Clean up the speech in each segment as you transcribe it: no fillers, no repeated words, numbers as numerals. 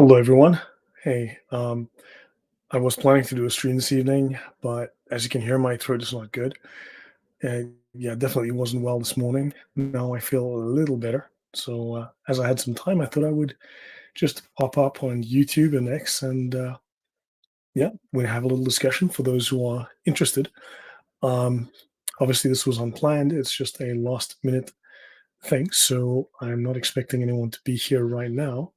Hello, everyone. Hey, I was planning to do a stream this evening, but as you can hear, my throat is not good. And yeah, definitely wasn't well this morning. Now I feel a little better. So, as I had some time, I thought I would just pop up on YouTube and X and yeah, we have a little discussion for those who are interested. Um, Obviously, this was unplanned, it's just a last minute thing. So, I'm not expecting anyone to be here right now,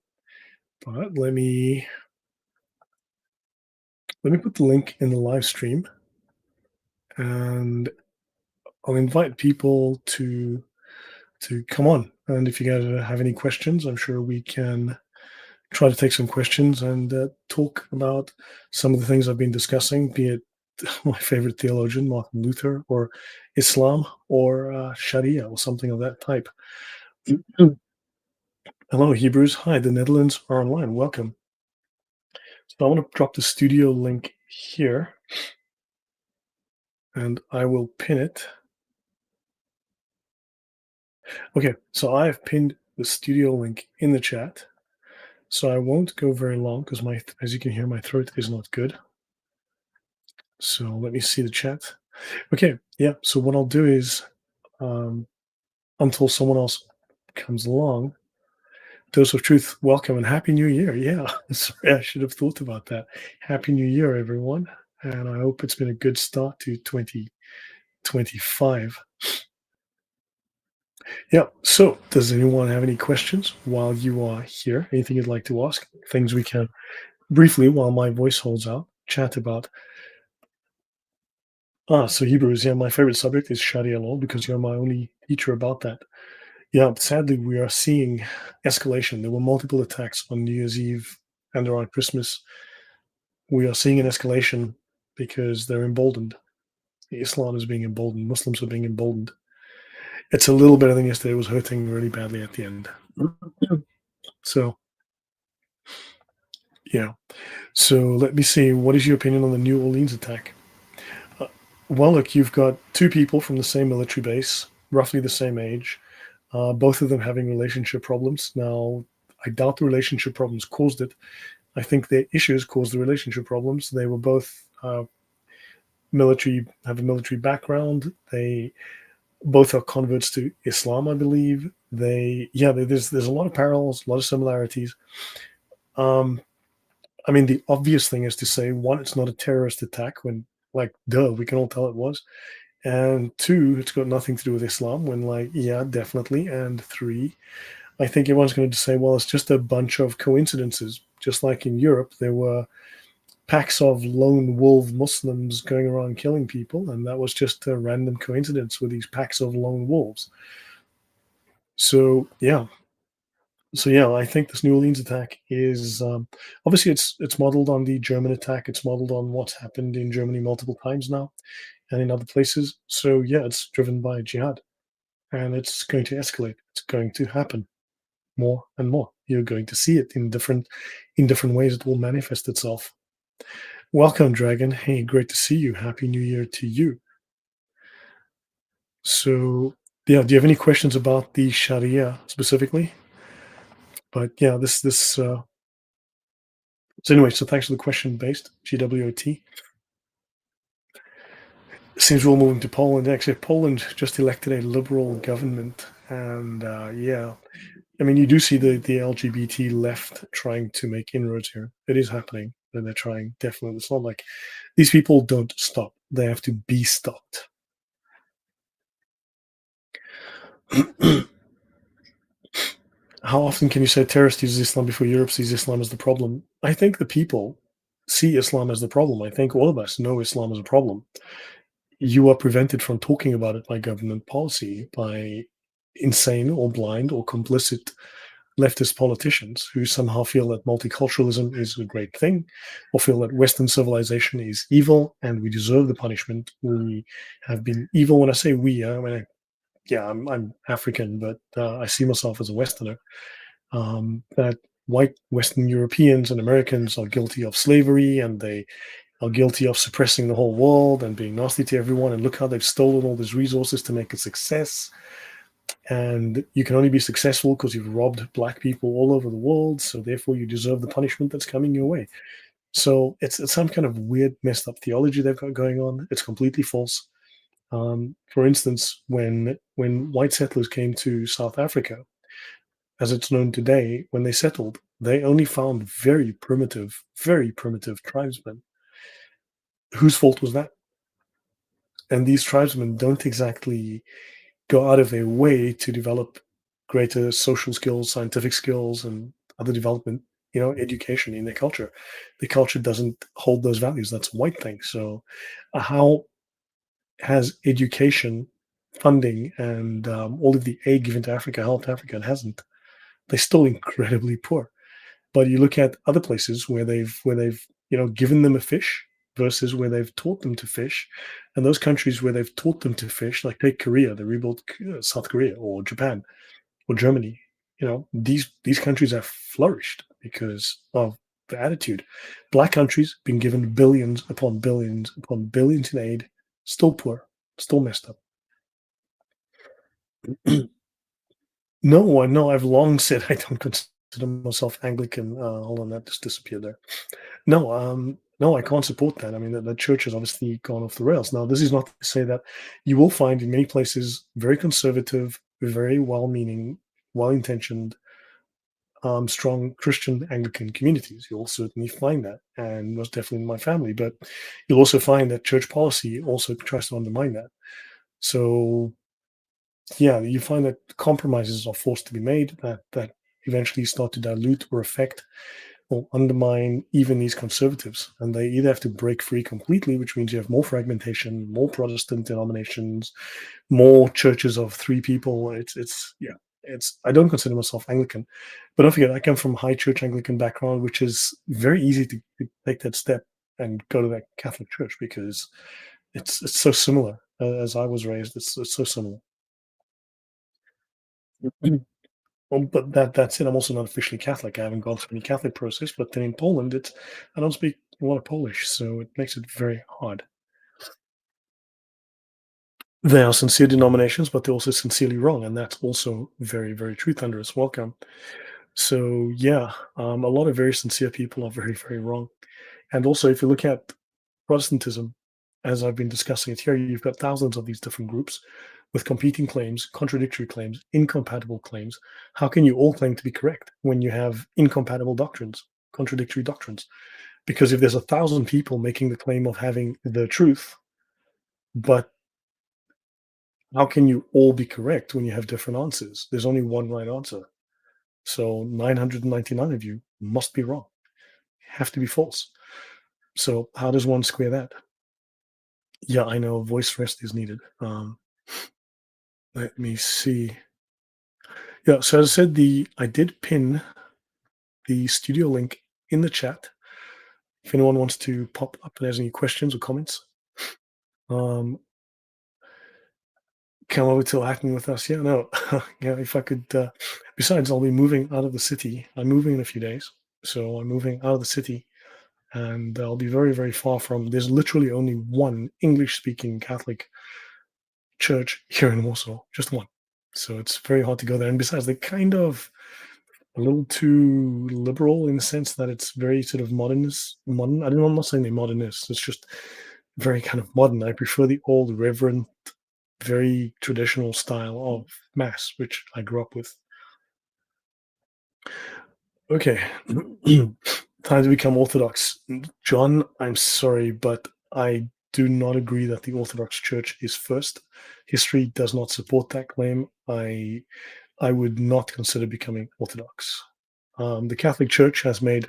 but let me put the link in the live stream and I'll invite people to come on. And if you guys have any questions, I'm sure we can try to take some questions and talk about some of the things I've been discussing, be it my favorite theologian, Martin Luther, or Islam, or Sharia, or something of that type. Hello, Hebrews. Hi, the Netherlands are online. Welcome. So I want to drop the studio link here, and I will pin it. Okay, so I have pinned the studio link in the chat. So I won't go very long because as you can hear, my throat is not good. So let me see the chat. Okay, yeah. So what I'll do is, um, until someone else comes along, Dose of Truth, welcome and Happy New Year. Yeah, sorry, I should have thought about that. Happy New Year, everyone. And I hope it's been a good start to 2025. Yeah, so does anyone have any questions while you are here? Anything you'd like to ask? Things we can briefly, while my voice holds out, chat about. So Hebrews, yeah, my favorite subject is Sharia law because you're my only teacher about that. Yeah, sadly, we are seeing escalation. There were multiple attacks on New Year's Eve and around Christmas. We are seeing an escalation because they're emboldened. Islam is being emboldened. Muslims are being emboldened. It's a little better than yesterday. It was hurting really badly at the end. So, yeah. So let me see. What is your opinion on the New Orleans attack? Uh, well, look, you've got two people from the same military base, roughly the same age, both of them having relationship problems. Now, I doubt the relationship problems caused it. I think the issues caused the relationship problems. They were both military, have a military background. They both are converts to Islam, I believe. There's a lot of parallels, a lot of similarities. Um, I mean, the obvious thing is to say, one, it's not a terrorist attack when, like, duh, we can all tell it was. And two, it's got nothing to do with Islam when, like, yeah, definitely. And three, I think everyone's going to say, well, it's just a bunch of coincidences. Just like in Europe, there were packs of lone wolf Muslims going around killing people, and that was just a random coincidence with these packs of lone wolves. So yeah, I think this New Orleans attack is obviously it's modeled on the German attack. It's modeled on what's happened in Germany multiple times now and in other places. So yeah, it's driven by jihad, and it's going to escalate. It's going to happen more and more. You're going to see it in different ways. It will manifest itself. Welcome, Dragon. Hey, great to see you. Happy New Year to you. So yeah, do you have any questions about the Sharia specifically? But yeah, this so anyway, so thanks for the question based, GWOT. Seems we're all moving to Poland. Actually, Poland just elected a liberal government. And yeah, I mean, you do see the LGBT left trying to make inroads here. It is happening, and they're trying, definitely. It's not like these people don't stop, they have to be stopped. How often can you say terrorist uses Islam before Europe sees Islam as the problem? I think the people see Islam as the problem. I think all of us know Islam is a problem. You are prevented from talking about it by government policy, by insane or blind or complicit leftist politicians who somehow feel that multiculturalism is a great thing or feel that Western civilization is evil and we deserve the punishment. We have been evil. When I say we, I mean, yeah, I'm African, but I see myself as a Westerner. That white Western Europeans and Americans are guilty of slavery and they are guilty of suppressing the whole world and being nasty to everyone. And look how they've stolen all these resources to make a success. and you can only be successful because you've robbed black people all over the world. So therefore, you deserve the punishment that's coming your way. So it's some kind of weird, messed up theology they've got going on. It's completely false. For instance, when white settlers came to South Africa, as it's known today, when they settled, they only found very primitive tribesmen. Whose fault was that? And these tribesmen don't exactly go out of their way to develop greater social skills, scientific skills, and other development, education in their culture. The culture doesn't hold those values. That's a white thing. So, how has education, funding, and all of the aid given to Africa helped Africa? It hasn't. They're still incredibly poor. But you look at other places where they've given them a fish versus where they've taught them to fish, and those countries where they've taught them to fish, like take Korea, they rebuilt South Korea or Japan or Germany. These countries have flourished because of the attitude. Black countries been given billions upon billions upon billions in aid, still poor, still messed up. No, I know. I've long said I don't consider myself Anglican. Hold on, that just disappeared there. No, I can't support that. I mean, the church has obviously gone off the rails. Now, this is not to say that you will find in many places very conservative, very well-meaning, well-intentioned, strong Christian Anglican communities. You'll certainly find that, and most definitely in my family. But you'll also find that church policy also tries to undermine that. So yeah, you find that compromises are forced to be made that eventually start to dilute or affect or undermine even these conservatives. And they either have to break free completely, which means you have more fragmentation, more Protestant denominations, more churches of three people. It's yeah. It's I don't consider myself Anglican, but don't forget I come from high church Anglican background, which is very easy to take that step and go to that Catholic church because it's so similar as I was raised. It's so similar. Well, but that's it. I'm also not officially Catholic. I haven't gone through any Catholic process. But then in Poland, I don't speak a lot of Polish, so it makes it very hard. They are sincere denominations, but they're also sincerely wrong, and that's also very, very true. Thunderous welcome. So yeah, a lot of very sincere people are very, very wrong. And also, if you look at Protestantism, as I've been discussing it here, you've got thousands of these different groups with competing claims, contradictory claims, incompatible claims. How can you all claim to be correct when you have incompatible doctrines, contradictory doctrines? Because if there's 1,000 people making the claim of having the truth, but how can you all be correct when you have different answers? There's only one right answer. So 999 of you must be wrong, have to be false. So how does one square that? Yeah, I know voice rest is needed. Let me see. Yeah, so as I said, the I did pin the studio link in the chat. If anyone wants to pop up and has any questions or comments, um, come over to hacking with us. Yeah, no, yeah. If I could. Besides, I'll be moving out of the city. I'm moving in a few days, so I'm moving out of the city, and I'll be very, very far from. There's literally only one English-speaking Catholic church here in Warsaw, just one. So it's very hard to go there. And besides, they're kind of a little too liberal in the sense that it's very sort of modernist. Modern. I don't know. I'm not saying they're modernist. It's just very kind of modern. I prefer the old, reverent, very traditional style of mass, which I grew up with. Okay, time to become Orthodox. John, I'm sorry, but I do not agree that the Orthodox Church is first. History does not support that claim. I would not consider becoming Orthodox. The Catholic Church has made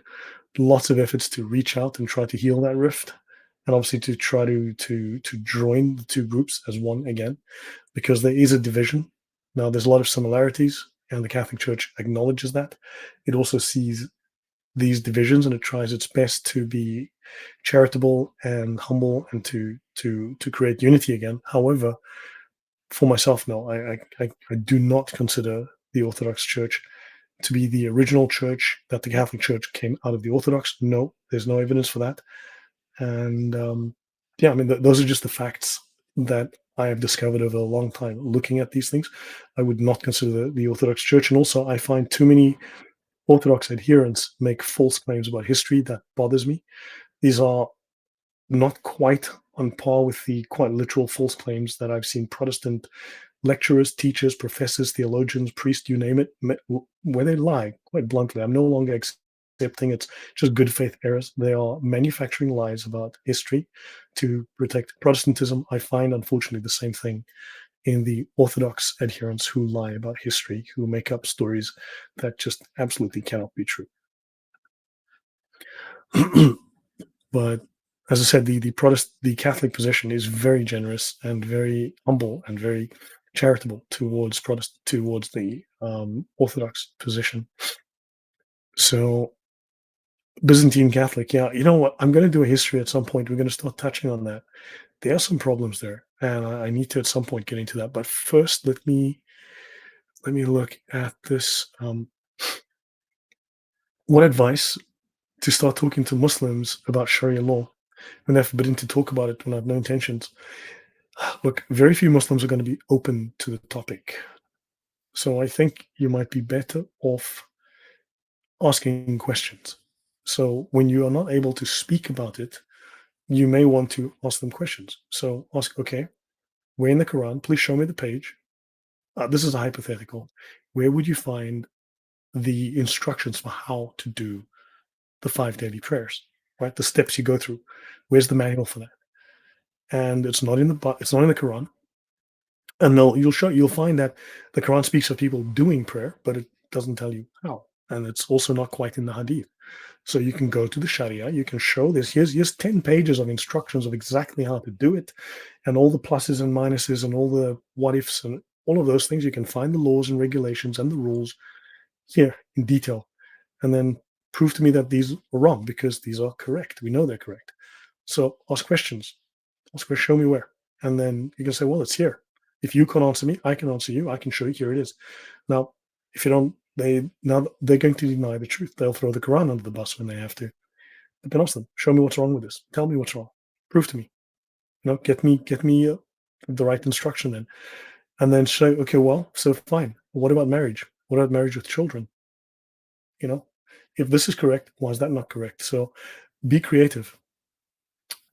lots of efforts to reach out and try to heal that rift, and obviously to try to join the two groups as one again, because there is a division. Now, there's a lot of similarities, and the Catholic Church acknowledges that. It also sees these divisions, and it tries its best to be charitable and humble and to create unity again. However, for myself, no, I do not consider the Orthodox Church to be the original church, that the Catholic Church came out of the Orthodox. No, there's no evidence for that. And yeah, I mean, those are just the facts that I have discovered over a long time looking at these things. I would not consider the Orthodox Church, and also I find too many Orthodox adherents make false claims about history that bothers me. These are not quite on par with the quite literal false claims that I've seen Protestant lecturers, teachers, professors, theologians, priests, you name it, where they lie quite bluntly. I'm no longer accepting it's just good faith errors. They are manufacturing lies about history to protect Protestantism. I find, unfortunately, the same thing in the Orthodox adherents who lie about history, who make up stories that just absolutely cannot be true. But as I said, the Catholic position is very generous and very humble and very charitable towards towards the Orthodox position. So Byzantine Catholic, yeah, you know what? I'm going to do a history at some point. We're going to start touching on that. There are some problems there, and I need to at some point get into that. But first, let me look at this. What advice to start talking to Muslims about Sharia law when they're forbidden to talk about it when I have no intentions? Look, very few Muslims are going to be open to the topic. So I think you might be better off asking questions. So when you are not able to speak about it, you may want to ask them questions. So ask, okay, where in the Quran, please show me the page. This is a hypothetical. Where would you find the instructions for how to do the 5 daily prayers, right? The steps you go through. Where's the manual for that? And it's not in the Quran. And no, you'll find that the Quran speaks of people doing prayer, but it doesn't tell you how. And it's also not quite in the Hadith. So you can go to the Sharia, you can show this. Here's 10 pages of instructions of exactly how to do it, and all the pluses and minuses and all the what ifs and all of those things. You can find the laws and regulations and the rules here in detail, and then prove to me that these are wrong because these are correct. We know they're correct. So ask questions. Ask where, show me where. And then you can say, well, it's here. If you can't answer me, I can answer you. I can show you, here it is. Now, if you don't, they're going to deny the truth. They'll throw the Quran under the bus when they have to. But then ask them, show me what's wrong with this. Tell me what's wrong. Prove to me. Get me the right instruction then. And then say, okay, well, so fine. What about marriage? What about marriage with children? You know, if this is correct, why is that not correct? So be creative.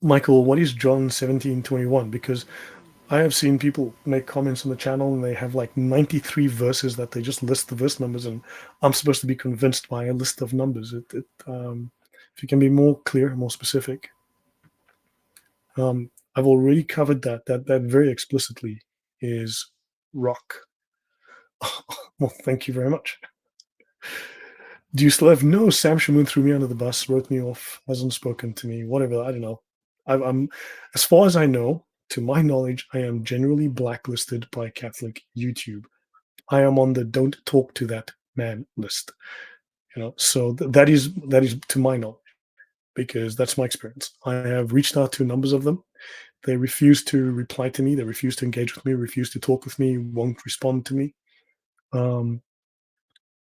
Michael, what is John 17:21? Because I have seen people make comments on the channel and they have like 93 verses that they just list the verse numbers, and I'm supposed to be convinced by a list of numbers. If you can be more clear, more specific. I've already covered that very explicitly is rock. Well, thank you very much. Do you still have no? Sam Shamoon threw me under the bus, wrote me off, hasn't spoken to me, whatever. I don't know. I'm, as far as I know, to my knowledge, I am generally blacklisted by Catholic YouTube. I am on the "don't talk to that man" list. So that is to my knowledge, because that's my experience. I have reached out to numbers of them. They refuse to reply to me. They refuse to engage with me. Refuse to talk with me. Won't respond to me. Um,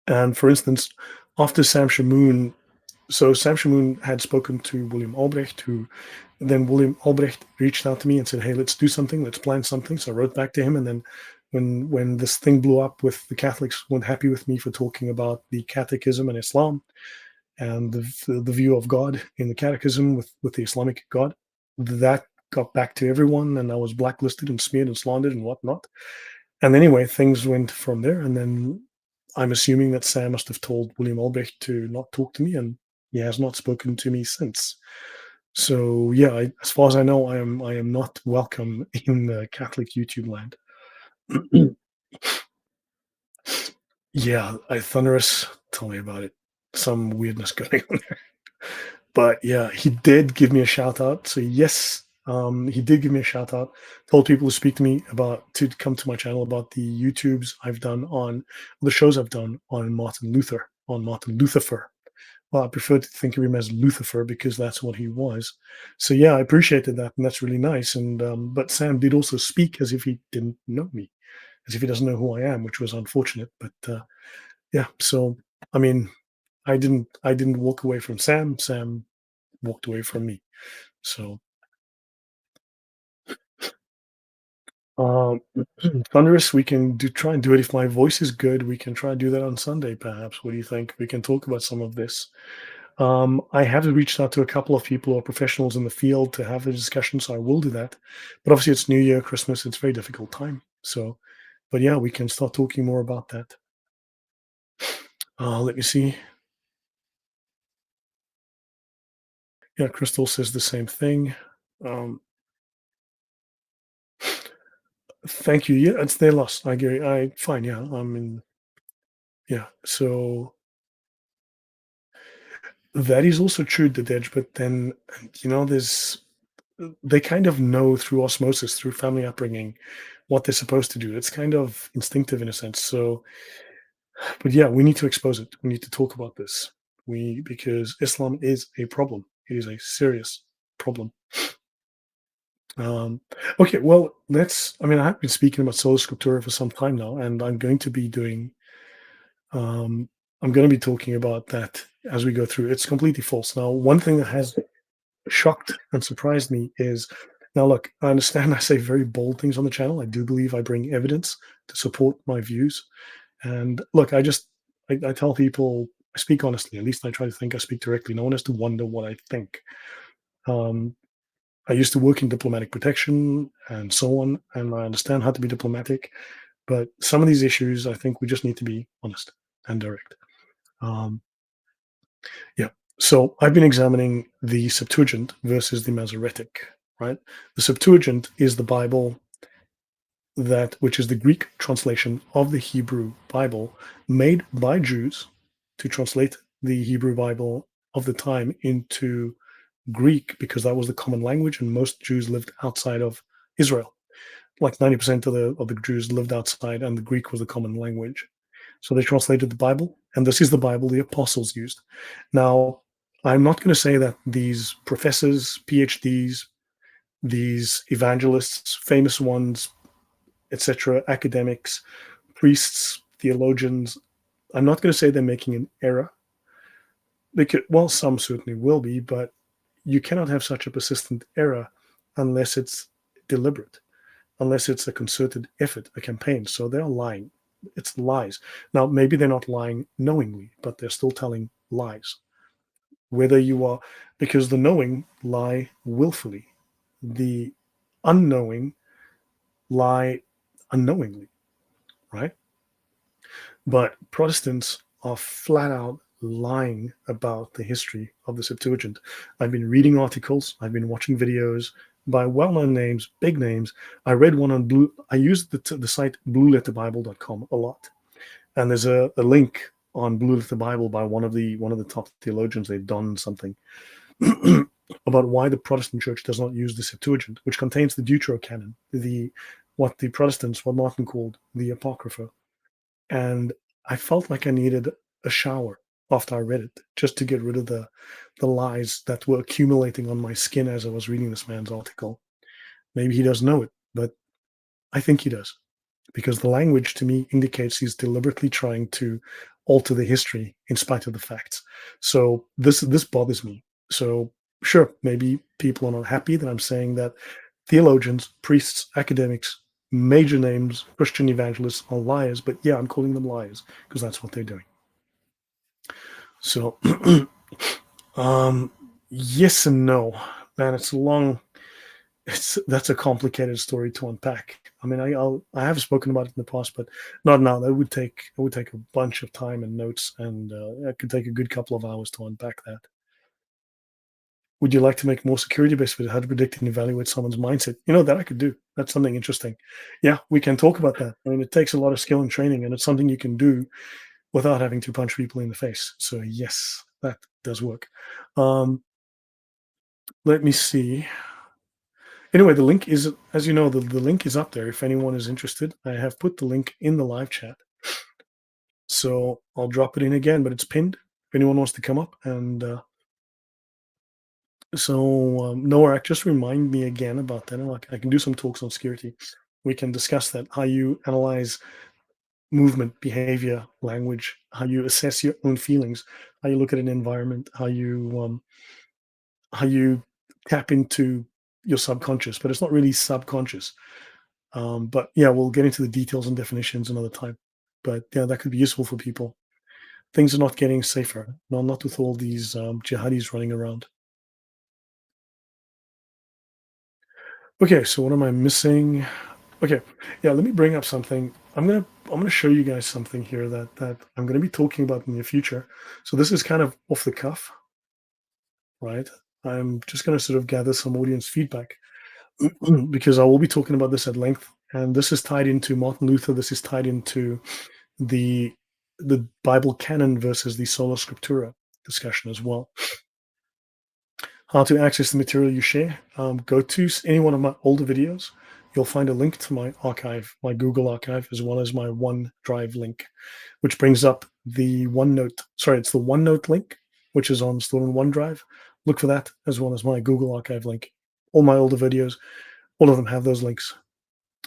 and for instance, after Sam Shamoon so Sam Shamoon had spoken to William Albrecht, who then William Albrecht reached out to me and said, "Hey, let's do something. Let's plan something." So I wrote back to him, and then when this thing blew up with the Catholics weren't happy with me for talking about the Catechism and Islam and the view of God in the Catechism with the Islamic God, that got back to everyone, and I was blacklisted and smeared and slandered and whatnot. And anyway, things went from there, and then I'm assuming that Sam must have told William Albrecht to not talk to me, and he has not spoken to me since. So yeah, as far as I know, I am not welcome in Catholic YouTube land. Yeah, I thunderous. Tell me about it. Some weirdness going on there. But yeah, he did give me a shout out. So yes, he did give me a shout out. Told people to speak to me about to come to my channel about the YouTubes I've done on the shows I've done on Martin Luther, on Martin Lutherfer. Well, I prefer to think of him as Lucifer because that's what he was. So yeah, I appreciated that, and that's really nice. And but Sam did also speak as if he didn't know me, as if he doesn't know who I am, which was unfortunate. But yeah, so I mean, I didn't walk away from Sam. Sam walked away from me. So Um, Thunderous, we can try and do it if my voice is good. We can try and do that on Sunday, perhaps. What do you think? We can talk about some of this. I have reached out to a couple of people who are professionals in the field to have the discussion, so I will do that. But obviously, it's New Year, Christmas. It's a very difficult time. So, but yeah, we can start talking more about that. Let me see. Yeah, Crystal says the same thing. Um, Thank you. Yeah, it's their loss. I agree. I fine. Yeah, I mean, yeah. So that is also true, the Dej. But then, there's they kind of know through osmosis, through family upbringing, what they're supposed to do. It's kind of instinctive in a sense. So, but yeah, we need to expose it. We need to talk about this. Because Islam is a problem. It is a serious problem. Um, okay, well, let's. I mean, I've been speaking about sola scriptura for some time now, and Um, I'm going to be talking about that as we go through. It's completely false. Now, one thing that has shocked and surprised me is now, look, I understand I say very bold things on the channel. I do believe I bring evidence to support my views. And look, I tell people, I speak honestly. At least I try to think I speak directly. No one has to wonder what I think. Um, I used to work in diplomatic protection and so on, and I understand how to be diplomatic. But some of these issues, I think we just need to be honest and direct. Um, Yeah. So I've been examining the Septuagint versus the Masoretic, right? The Septuagint is the Bible which is the Greek translation of the Hebrew Bible made by Jews to translate the Hebrew Bible of the time into Greek because that was the common language and most Jews lived outside of Israel. Like 90% of the Jews lived outside and the Greek was the common language. So they translated the Bible, and this is the Bible the apostles used. Now, I'm not going to say that these professors, PhDs, these evangelists, famous ones, etc., academics, priests, theologians, I'm not going to say they're making an error. Because, well, some certainly will be, but you cannot have such a persistent error unless it's deliberate, unless it's a concerted effort, a campaign. So they're lying. It's lies. Now, maybe they're not lying knowingly, but they're still telling lies. Whether you are, because the knowing lie willfully, the unknowing lie unknowingly, right? But Protestants are flat out lying about the history of the Septuagint. I've been reading articles, I've been watching videos by well-known names, big names. I read one on Blue. I used the site blueletterbible.com a lot, and there's a link on Blue Letter Bible by one of the top theologians. They've done something about why the Protestant Church does not use the Septuagint, which contains the Deuterocanon, what the Protestants, what Martin called the Apocrypha. And I felt like I needed a shower after I read it, just to get rid of the lies that were accumulating on my skin as I was reading this man's article. Maybe he doesn't know it, but I think he does, because the language to me indicates he's deliberately trying to alter the history in spite of the facts. So this bothers me. So sure, maybe people are not happy that I'm saying that theologians, priests, academics, major names, Christian evangelists are liars, but yeah, I'm calling them liars because that's what they're doing. So um yes and no. Man, it's long. That's a complicated story to unpack. I mean, I have spoken about it in the past, but not now. That would take a bunch of time and notes, and it could take a good couple of hours to unpack that. Would you like to make more security-based with how to predict and evaluate someone's mindset? You know that I could do. That's something interesting. Yeah, we can talk about that. I mean, it takes a lot of skill and training, and it's something you can do without having to punch people in the face. So yes, that does work. Um, Let me see. Anyway, the link is, as you know, the link is up there if anyone is interested. I have put the link in the live chat. So I'll drop it in again, but it's pinned if anyone wants to come up. And Noah, just remind me again about that. And I can do some talks on security. We can discuss that, how you analyze movement, behavior, language, how you assess your own feelings, how you look at an environment, how you tap into your subconscious, but it's not really subconscious. But yeah, we'll get into the details and definitions another time. But yeah, that could be useful for people. Things are not getting safer. No, not with all these jihadis running around. Okay, so what am I missing? Okay, yeah, let me bring up something. I'm gonna show you guys something here that I'm gonna be talking about in the future. So this is kind of off the cuff, right? I'm just gonna sort of gather some audience feedback because I will be talking about this at length, and this is tied into Martin Luther. This is tied into the the Bible canon versus the sola scriptura discussion as well. How to access the material you share. Go to any one of my older videos. You'll find a link to my archive, my Google archive, as well as my OneDrive link, which brings up the OneNote. Sorry, it's the OneNote link, which is on still on OneDrive. Look for that, as well as my Google archive link. All my older videos, all of them have those links.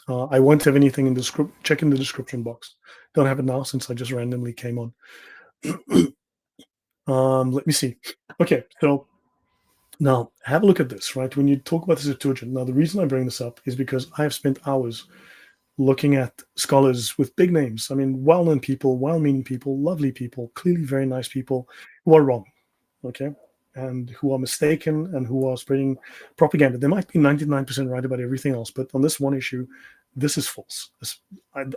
I won't have anything in the script. Check in the description box. Don't have it now since I just randomly came on. Let me see. Okay, so now, have a look at this, right? When you talk about the Septuagint, now the reason I bring this up is because I have spent hours looking at scholars with big names. I mean, well known people, well meaning people, lovely people, clearly very nice people who are wrong, okay? And who are mistaken and who are spreading propaganda. They might be 99% right about everything else, but on this one issue, this is false.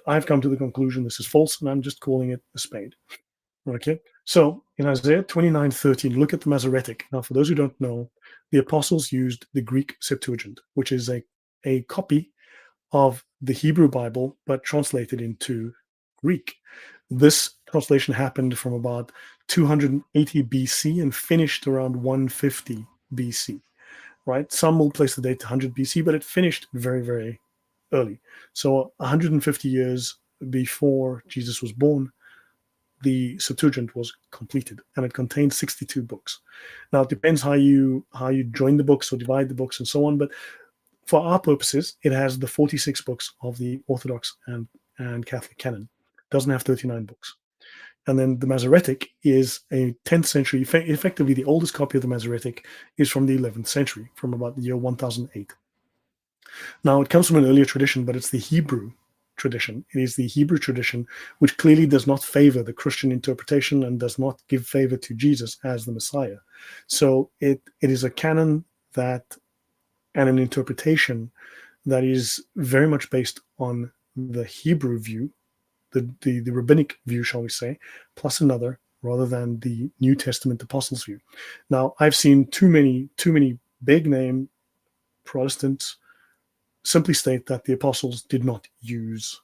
I've come to the conclusion this is false, and I'm just calling it a spade. Okay. So in Isaiah 29:13, look at the Masoretic. Now, for those who don't know, the apostles used the Greek Septuagint, which is a copy of the Hebrew Bible, but translated into Greek. This translation happened from about 280 BC and finished around 150 BC, right? Some will place the date to 100 BC, but it finished very, very early. So 150 years before Jesus was born, the Septuagint was completed, and it contained 62 books. Now it depends how you join the books or divide the books and so on, but for our purposes, it has the 46 books of the Orthodox and Catholic canon. It doesn't have 39 books. And then the Masoretic is a 10th century, effectively the oldest copy of the Masoretic is from the 11th century, from about the year 1008. Now, it comes from an earlier tradition, but it's the Hebrew tradition. It is the Hebrew tradition, which clearly does not favor the Christian interpretation and does not give favor to Jesus as the Messiah. So it is a canon that and an interpretation that is very much based on the Hebrew view, the rabbinic view, shall we say, plus another, rather than the New Testament apostles' view. Now, I've seen too many big name Protestants simply state that the apostles did not use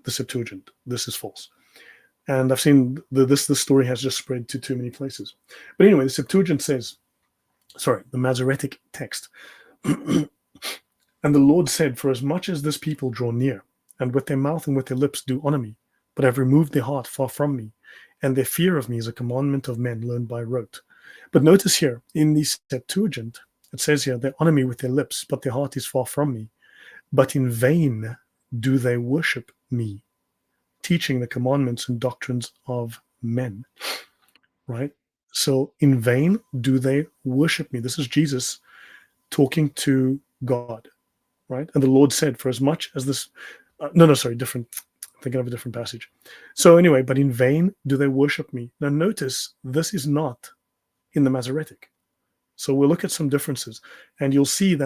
the Septuagint. This is false. And I've seen this story has just spread to too many places. But anyway, the Septuagint says, sorry, the Masoretic text. And the Lord said, for as much as this people draw near, and with their mouth and with their lips do honor me, but have removed their heart far from me, and their fear of me is a commandment of men learned by rote. But notice here, in the Septuagint, it says here, they honor me with their lips, but their heart is far from me. But in vain do they worship me, teaching the commandments and doctrines of men. Right? So in vain do they worship me. This is Jesus talking to God, right? And the Lord said, for as much as this, no, sorry, different, I'm thinking of a different passage. So anyway, but in vain do they worship me. Now notice, this is not in the Masoretic. So we'll look at some differences, and you'll find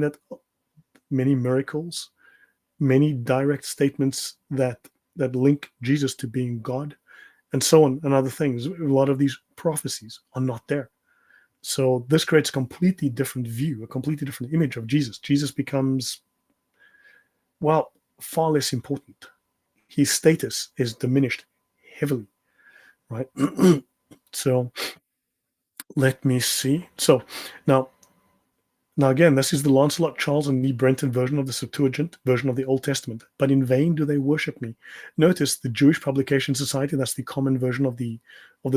that many miracles, many direct statements that link Jesus to being God, and so on, and other things. A lot of these prophecies are not there. So this creates a completely different view, a completely different image of Jesus. Jesus becomes, well, far less important. His status is diminished heavily, right? So let me see. So now Now, again, this is the Lancelot, Charles, and Lee Brenton version of the Septuagint, version of the Old Testament. But in vain do they worship me. Notice the Jewish Publication Society, that's the common version of the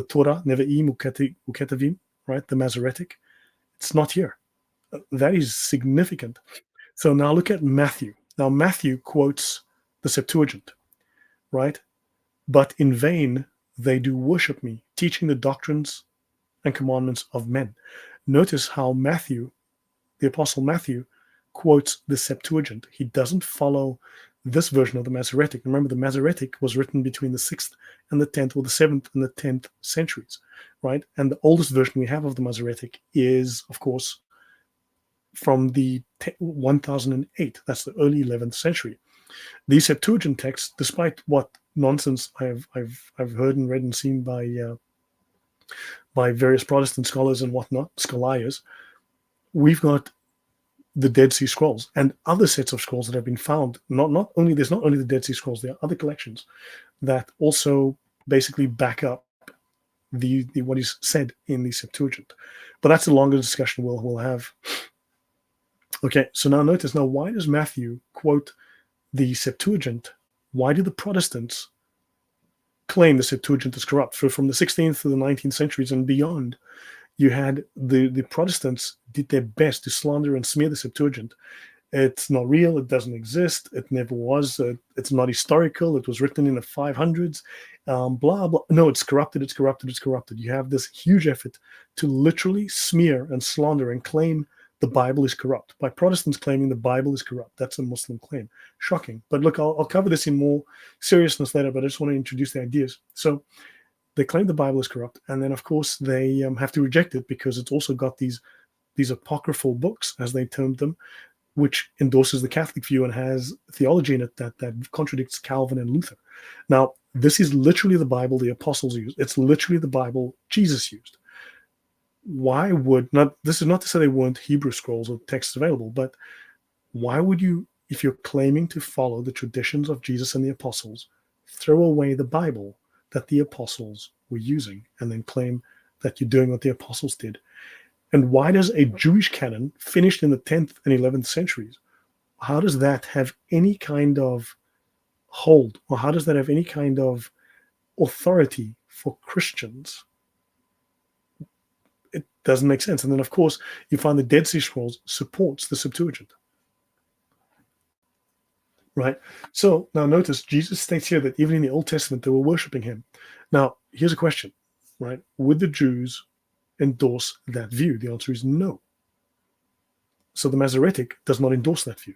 Torah, Nevi'im Uketavim, right? The Masoretic. It's not here. That is significant. So now look at Matthew. Now, Matthew quotes the Septuagint, right? But in vain they do worship me, teaching the doctrines and commandments of men. Notice how Matthew, the Apostle Matthew, quotes the Septuagint. He doesn't follow this version of the Masoretic. Remember, the Masoretic was written between the 6th and the 10th, or the 7th and the 10th centuries, right? And the oldest version we have of the Masoretic is, of course, from the 1008. That's the early 11th century. The Septuagint text, despite what nonsense I've heard and read and seen by various Protestant scholars and whatnot, scholars, we've got the Dead Sea Scrolls and other sets of scrolls that have been found. There's not only the Dead Sea Scrolls, there are other collections that also basically back up the what is said in the Septuagint. But that's a longer discussion we'll have. Okay, so now notice, why does Matthew quote the Septuagint? Why do the Protestants claim the Septuagint is corrupt? For from the 16th to the 19th centuries and beyond, you had the Protestants did their best to slander and smear the Septuagint. It's not real. It doesn't exist. It never was. It's not historical. It was written in the 500s. Blah, blah. No, it's corrupted. It's corrupted. It's corrupted. You have this huge effort to literally smear and slander and claim the Bible is corrupt, by Protestants claiming the Bible is corrupt. That's a Muslim claim. Shocking. But look, I'll cover this in more seriousness later, but I just want to introduce the ideas. So they claim the Bible is corrupt, and then, of course, they have to reject it because it's also got these apocryphal books, as they termed them, which endorses the Catholic view and has theology in it that contradicts Calvin and Luther. Now, this is literally the Bible the apostles used. It's literally the Bible Jesus used. Why would not? This is not to say there weren't Hebrew scrolls or texts available, but why would you, if you're claiming to follow the traditions of Jesus and the apostles, throw away the Bible that the apostles were using and then claim that you're doing what the apostles did? And why does a Jewish canon finished in the 10th and 11th centuries, how does that have any kind of hold, or how does that have any kind of authority for Christians? It doesn't make sense. And then, of course, you find the Dead Sea Scrolls supports the Septuagint. Right? So now notice, Jesus states here that even in the Old Testament, they were worshiping him. Now, here's a question, right? Would the Jews endorse that view? The answer is no. So the Masoretic does not endorse that view,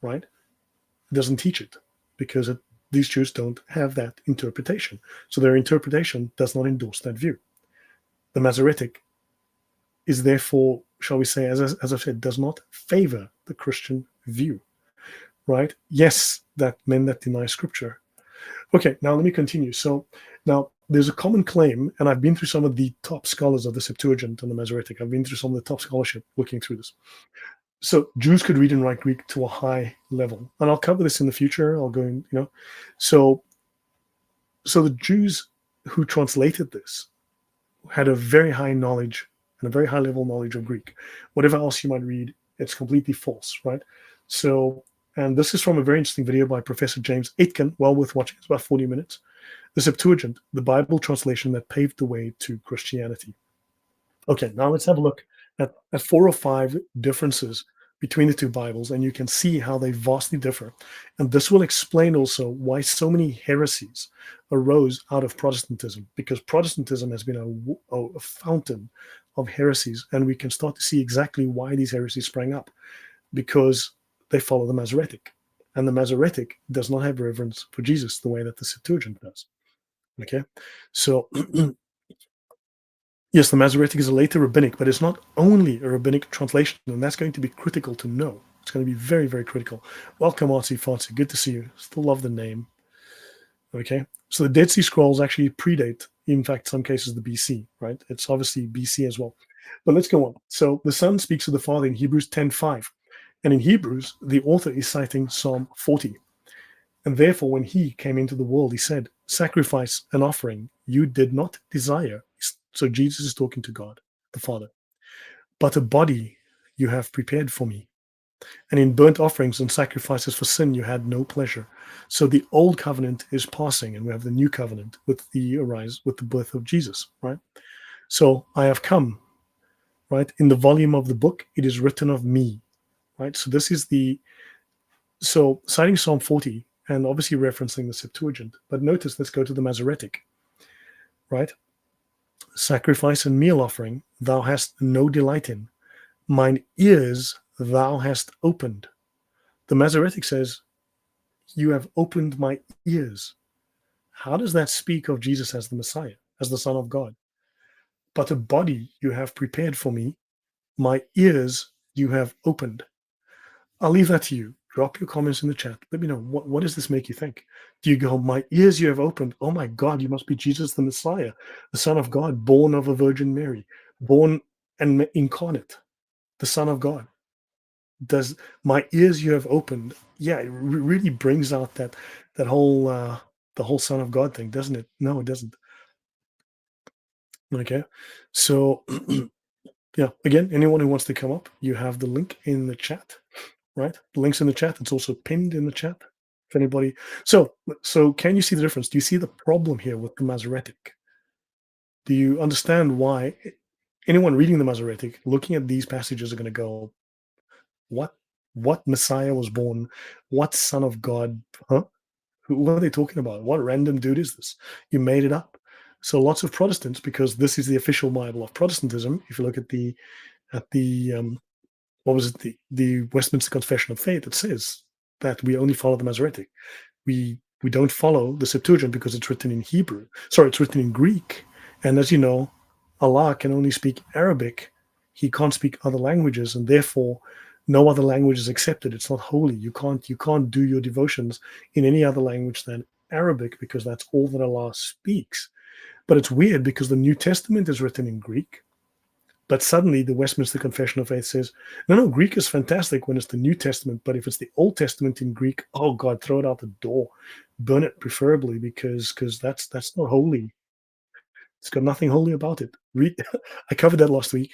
right? It doesn't teach it because these Jews don't have that interpretation. So their interpretation does not endorse that view. The Masoretic is therefore, shall we say, as I've said, does not favor the Christian view, right? Yes, that men that deny Scripture. Okay, now let me continue. So now there's a common claim, and I've been through some of the top scholars of the Septuagint and the Masoretic. I've been through some of the top scholarship looking through this. So Jews could read and write Greek to a high level, and I'll cover this in the future. I'll go in, So the Jews who translated this had a very high knowledge and a very high level knowledge of Greek. Whatever else you might read, it's completely false, right? So, and this is from a very interesting video by Professor James Aitken, well worth watching. It's about 40 minutes. The Septuagint, the Bible translation that paved the way to Christianity. Okay, now let's have a look at 4 or 5 differences between the two Bibles, and you can see how they vastly differ. And this will explain also why so many heresies arose out of Protestantism, because Protestantism has been a fountain of heresies, and we can start to see exactly why these heresies sprang up, because they follow the Masoretic. And the Masoretic does not have reverence for Jesus the way that the Septuagint does. Okay, so yes, the Masoretic is a later rabbinic, but it's not only a rabbinic translation, and that's going to be critical to know. It's going to be very, very critical. Welcome, Artsy Fartsy. Good to see you. Still love the name. Okay, so the Dead Sea Scrolls actually predate, in fact, some cases, the BC, right? It's obviously BC as well. But let's go on. So the Son speaks of the Father in Hebrews 10:5. And in Hebrews, the author is citing Psalm 40. And therefore, when he came into the world, he said, sacrifice and offering you did not desire. So Jesus is talking to God, the Father. But a body you have prepared for me. And in burnt offerings and sacrifices for sin, you had no pleasure. So the old covenant is passing, and we have the new covenant with the birth of Jesus, right? So I have come, right? In the volume of the book, it is written of me, right? So this is so citing Psalm 40, and obviously referencing the Septuagint. But notice, let's go to the Masoretic, right? Sacrifice and meal offering thou hast no delight in. Mine ears thou hast opened. The Masoretic says, you have opened my ears. How does that speak of Jesus as the Messiah, as the Son of God? But a body you have prepared for me, my ears you have opened. I'll leave that to you. Drop your comments in the chat. Let me know, what does this make you think? Do you go, my ears you have opened? Oh my God, you must be Jesus the Messiah, the Son of God, born of a Virgin Mary, born and incarnate, the Son of God. Does my ears you have opened? Yeah, it really brings out that whole the whole Son of God thing, doesn't it? No, it doesn't. Okay, so yeah, again, anyone who wants to come up, you have the link in the chat, right? The link's in the chat. It's also pinned in the chat. If anybody, so can you see the difference? Do you see the problem here with the Masoretic? Do you understand why anyone reading the Masoretic, looking at these passages, are going to go, "What? What Messiah was born? What Son of God? Huh? What are they talking about? What random dude is this? You made it up." So lots of Protestants, because this is the official Bible of Protestantism. If you look at the what was it, the Westminster Confession of Faith, it says that we only follow the Masoretic. We don't follow the Septuagint because it's written in Hebrew. Sorry, it's written in Greek. And as you know, Allah can only speak Arabic. He can't speak other languages, and therefore no other language is accepted. It's not holy. You can't do your devotions in any other language than Arabic, because that's all that Allah speaks. But it's weird because the New Testament is written in Greek, but suddenly the Westminster Confession of Faith says, no, no, Greek is fantastic when it's the New Testament, but if it's the Old Testament in Greek, oh God, throw it out the door, burn it preferably, because that's not holy. It's got nothing holy about it. Read, I covered that last week.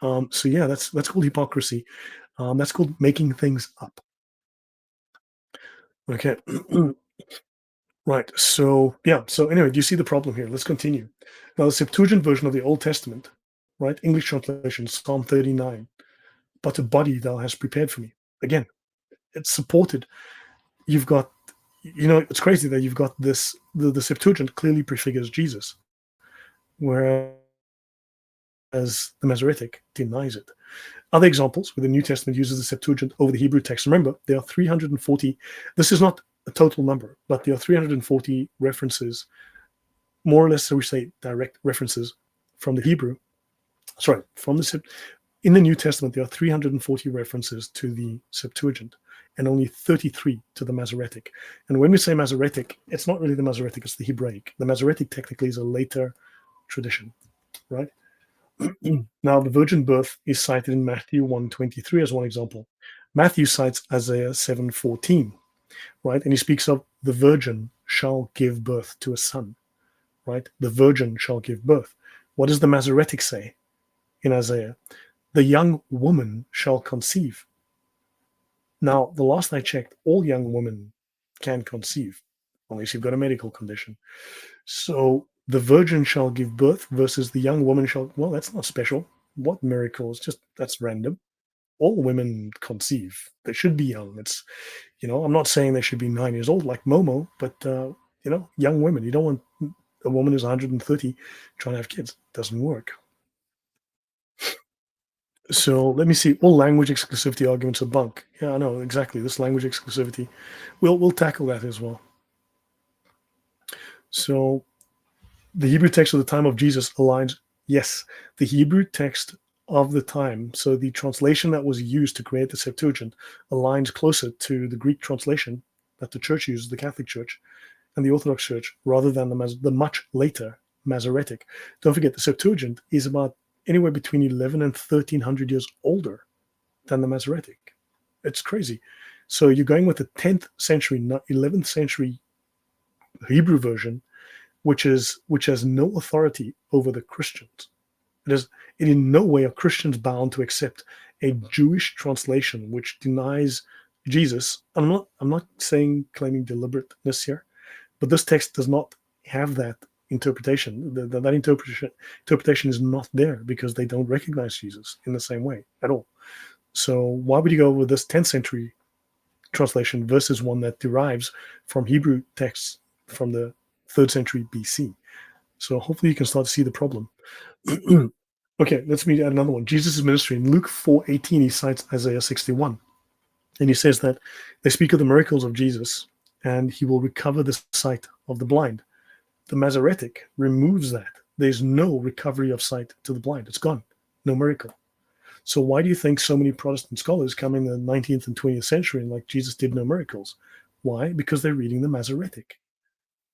So yeah, that's called hypocrisy. That's called making things up. Okay, right. So yeah. So anyway, do you see the problem here? Let's continue. Now the Septuagint version of the Old Testament, right? English translation, Psalm 39. But a body thou hast prepared for me. Again, it's supported. You've got, it's crazy that you've got this, the Septuagint clearly prefigures Jesus, whereas the Masoretic denies it. Other examples where the New Testament uses the Septuagint over the Hebrew text. Remember, there are 340, this is not a total number, but there are 340 references, more or less, so we say direct references from the Hebrew, sorry, from the in the New Testament, there are 340 references to the Septuagint and only 33 to the Masoretic. And when we say Masoretic, it's not really the Masoretic, it's the Hebraic. The Masoretic technically is a later tradition, right? Now, the virgin birth is cited in Matthew 1:23 as one example. Matthew cites Isaiah 7:14, right? And he speaks of the virgin shall give birth to a son, right? The virgin shall give birth. What does the Masoretic say in Isaiah? The young woman shall conceive. Now, the last I checked, all young women can conceive, unless you've got a medical condition. So the virgin shall give birth versus the young woman shall, well, that's not special. What miracles? Just that's random. All women conceive. They should be young. It's, I'm not saying they should be 9 years old like Momo, but, young women. You don't want a woman who's 130 trying to have kids. It doesn't work. So let me see. All language exclusivity arguments are bunk. Yeah, I know exactly. This language exclusivity, we'll tackle that as well. So the Hebrew text of the time of Jesus aligns. Yes, the Hebrew text of the time. So the translation that was used to create the Septuagint aligns closer to the Greek translation that the church uses, the Catholic Church and the Orthodox Church, rather than the much later Masoretic. Don't forget, the Septuagint is about anywhere between 11 and 1300 years older than the Masoretic. It's crazy. So you're going with the 10th century, not 11th century Hebrew version, which has no authority over the Christians. It in no way are Christians bound to accept a Jewish translation which denies Jesus. I'm not saying claiming deliberateness here, but this text does not have that interpretation. That interpretation is not there because they don't recognize Jesus in the same way at all. So why would you go with this 10th century translation versus one that derives from Hebrew texts from the 3rd century BC? So hopefully you can start to see the problem. Okay, let's me add another one. Jesus' ministry in Luke 4:18, he cites Isaiah 61. And he says that they speak of the miracles of Jesus and he will recover the sight of the blind. The Masoretic removes that. There's no recovery of sight to the blind. It's gone. No miracle. So why do you think so many Protestant scholars come in the 19th and 20th century and like Jesus did no miracles? Why? Because they're reading the Masoretic.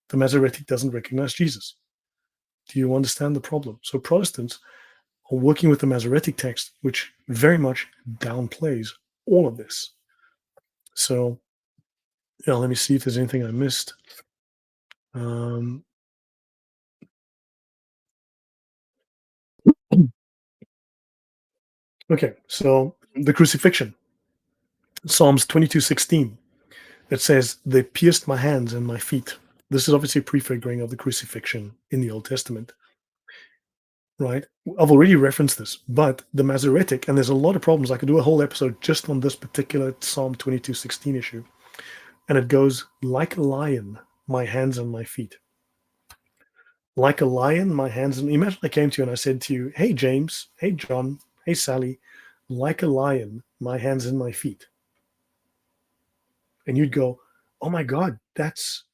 The Masoretic doesn't recognize Jesus. Do you understand the problem? So Protestants are working with the Masoretic text, which very much downplays all of this. So yeah, let me see if there's anything I missed. Um, okay, so the crucifixion, Psalms 22:16. It says, "They pierced my hands and my feet." This is obviously a prefiguring of the crucifixion in the Old Testament, right? I've already referenced this, but the Masoretic, and there's a lot of problems. I could do a whole episode just on this particular Psalm 22:16 issue, and it goes, "Like a lion, my hands and my feet." Like a lion, my hands and imagine I came to you and I said to you, "Hey James, hey John, hey Sally, like a lion, my hands and my feet." And you'd go, "Oh my God, that's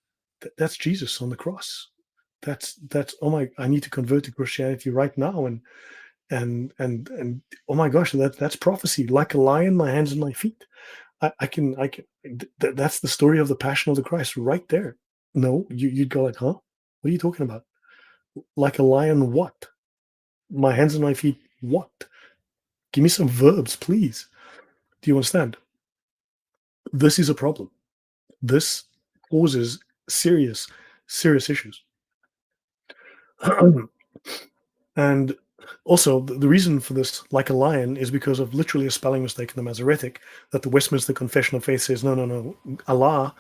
Jesus on the cross. That's oh my, I need to convert to Christianity right now." And oh my gosh, that's prophecy. Like a lion, my hands and my feet. I can that's the story of the passion of the Christ right there. No, you'd go like, huh? What are you talking about? Like a lion, what? My hands and my feet, what? Give me some verbs, please. Do you understand? This is a problem. This causes serious, serious issues. And also, the reason for this, like a lion, is because of literally a spelling mistake in the Masoretic that the Westminster Confession of Faith says, no, no, no, Allah,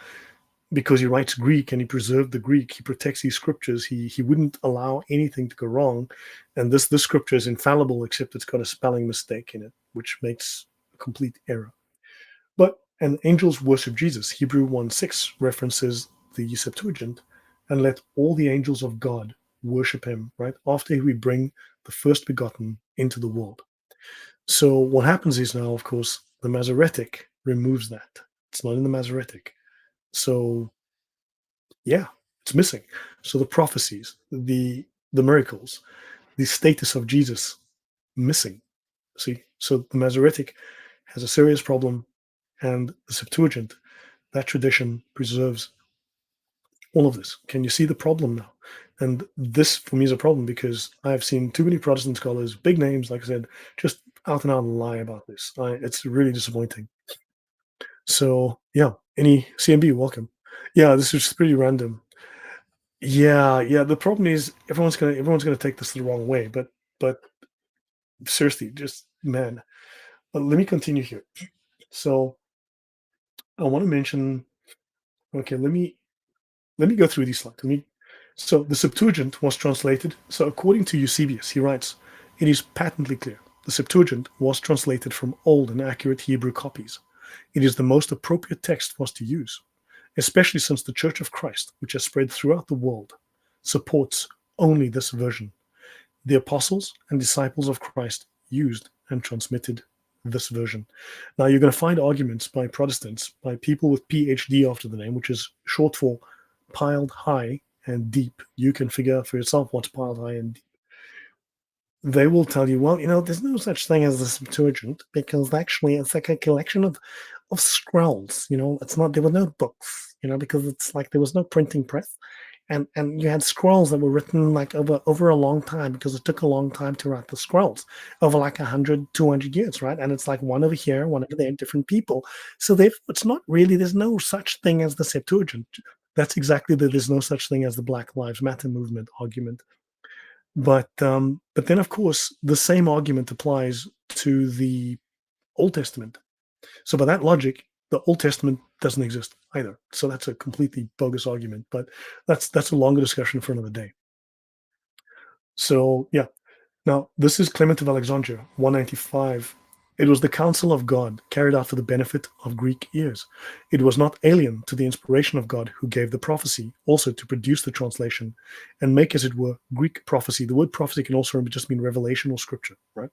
because he writes Greek and he preserved the Greek, he protects these scriptures, he wouldn't allow anything to go wrong. And this scripture is infallible, except it's got a spelling mistake in it, which makes a complete error. But and angels worship Jesus. Hebrew 1:6 references the Septuagint, and let all the angels of God worship him, right? After we bring the first begotten into the world. So what happens is now, of course, the Masoretic removes that. It's not in the Masoretic. So yeah, it's missing. So the prophecies, the miracles, the status of Jesus missing. See, so the Masoretic has a serious problem, and the Septuagint, that tradition preserves all of this. Can you see the problem now? And this for me is a problem because I've seen too many Protestant scholars, big names, like I said, just out and out lie about this. It's really disappointing. So yeah, any CMB, welcome. Yeah, this is pretty random. Yeah, yeah. The problem is everyone's gonna take this the wrong way, but seriously, just man. Let me continue here. So I want to mention. Okay, let me go through these slides. So the Septuagint was translated. So according to Eusebius, he writes, it is patently clear. The Septuagint was translated from old and accurate Hebrew copies. It is the most appropriate text for us to use, especially since the Church of Christ, which has spread throughout the world, supports only this version. The apostles and disciples of Christ used and transmitted this version. Now, you're going to find arguments by Protestants, by people with PhD after the name, which is short for piled high and deep. You can figure out for yourself what's piled high and deep. They will tell you, well, there's no such thing as the Septuagint because actually it's like a collection of scrolls. It's not, there were no books, because it's like there was no printing press, and you had scrolls that were written like over a long time because it took a long time to write the scrolls over like 100, 200 years, right? And it's like one over here, one over there, different people. So it's not really, there's no such thing as the Septuagint. That's exactly there's no such thing as the Black Lives Matter movement argument. But then of course the same argument applies to the Old Testament. So by that logic, the Old Testament doesn't exist either. So that's a completely bogus argument, but that's a longer discussion for another day. So yeah. Now this is Clement of Alexandria, 195. It was the counsel of God carried out for the benefit of Greek ears. It was not alien to the inspiration of God who gave the prophecy also to produce the translation and make, as it were, Greek prophecy. The word prophecy can also just mean revelation or scripture, right?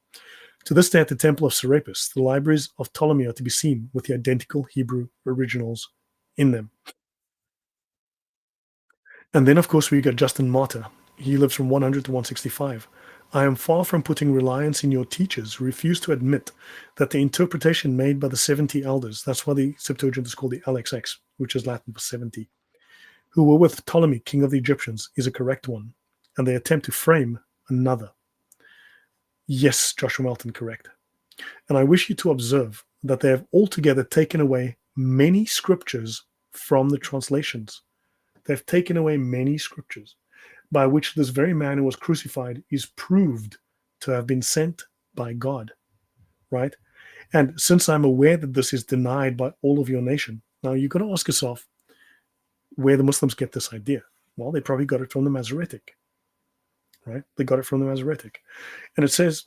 To this day, at the Temple of Serapis, the libraries of Ptolemy are to be seen with the identical Hebrew originals in them. And then, of course, we got Justin Martyr. He lives from 100 to 165. I am far from putting reliance in your teachers who refuse to admit that the interpretation made by the 70 elders, that's why the Septuagint is called the LXX, which is Latin for 70, who were with Ptolemy, king of the Egyptians, is a correct one, and they attempt to frame another. Yes, Joshua Melton, correct. And I wish you to observe that they have altogether taken away many scriptures from the translations. They've taken away many scriptures, by which this very man who was crucified is proved to have been sent by God, right? And since I'm aware that this is denied by all of your nation, now you've got to ask yourself where the Muslims get this idea. Well, they probably got it from the Masoretic, right? They got it from the Masoretic. And it says,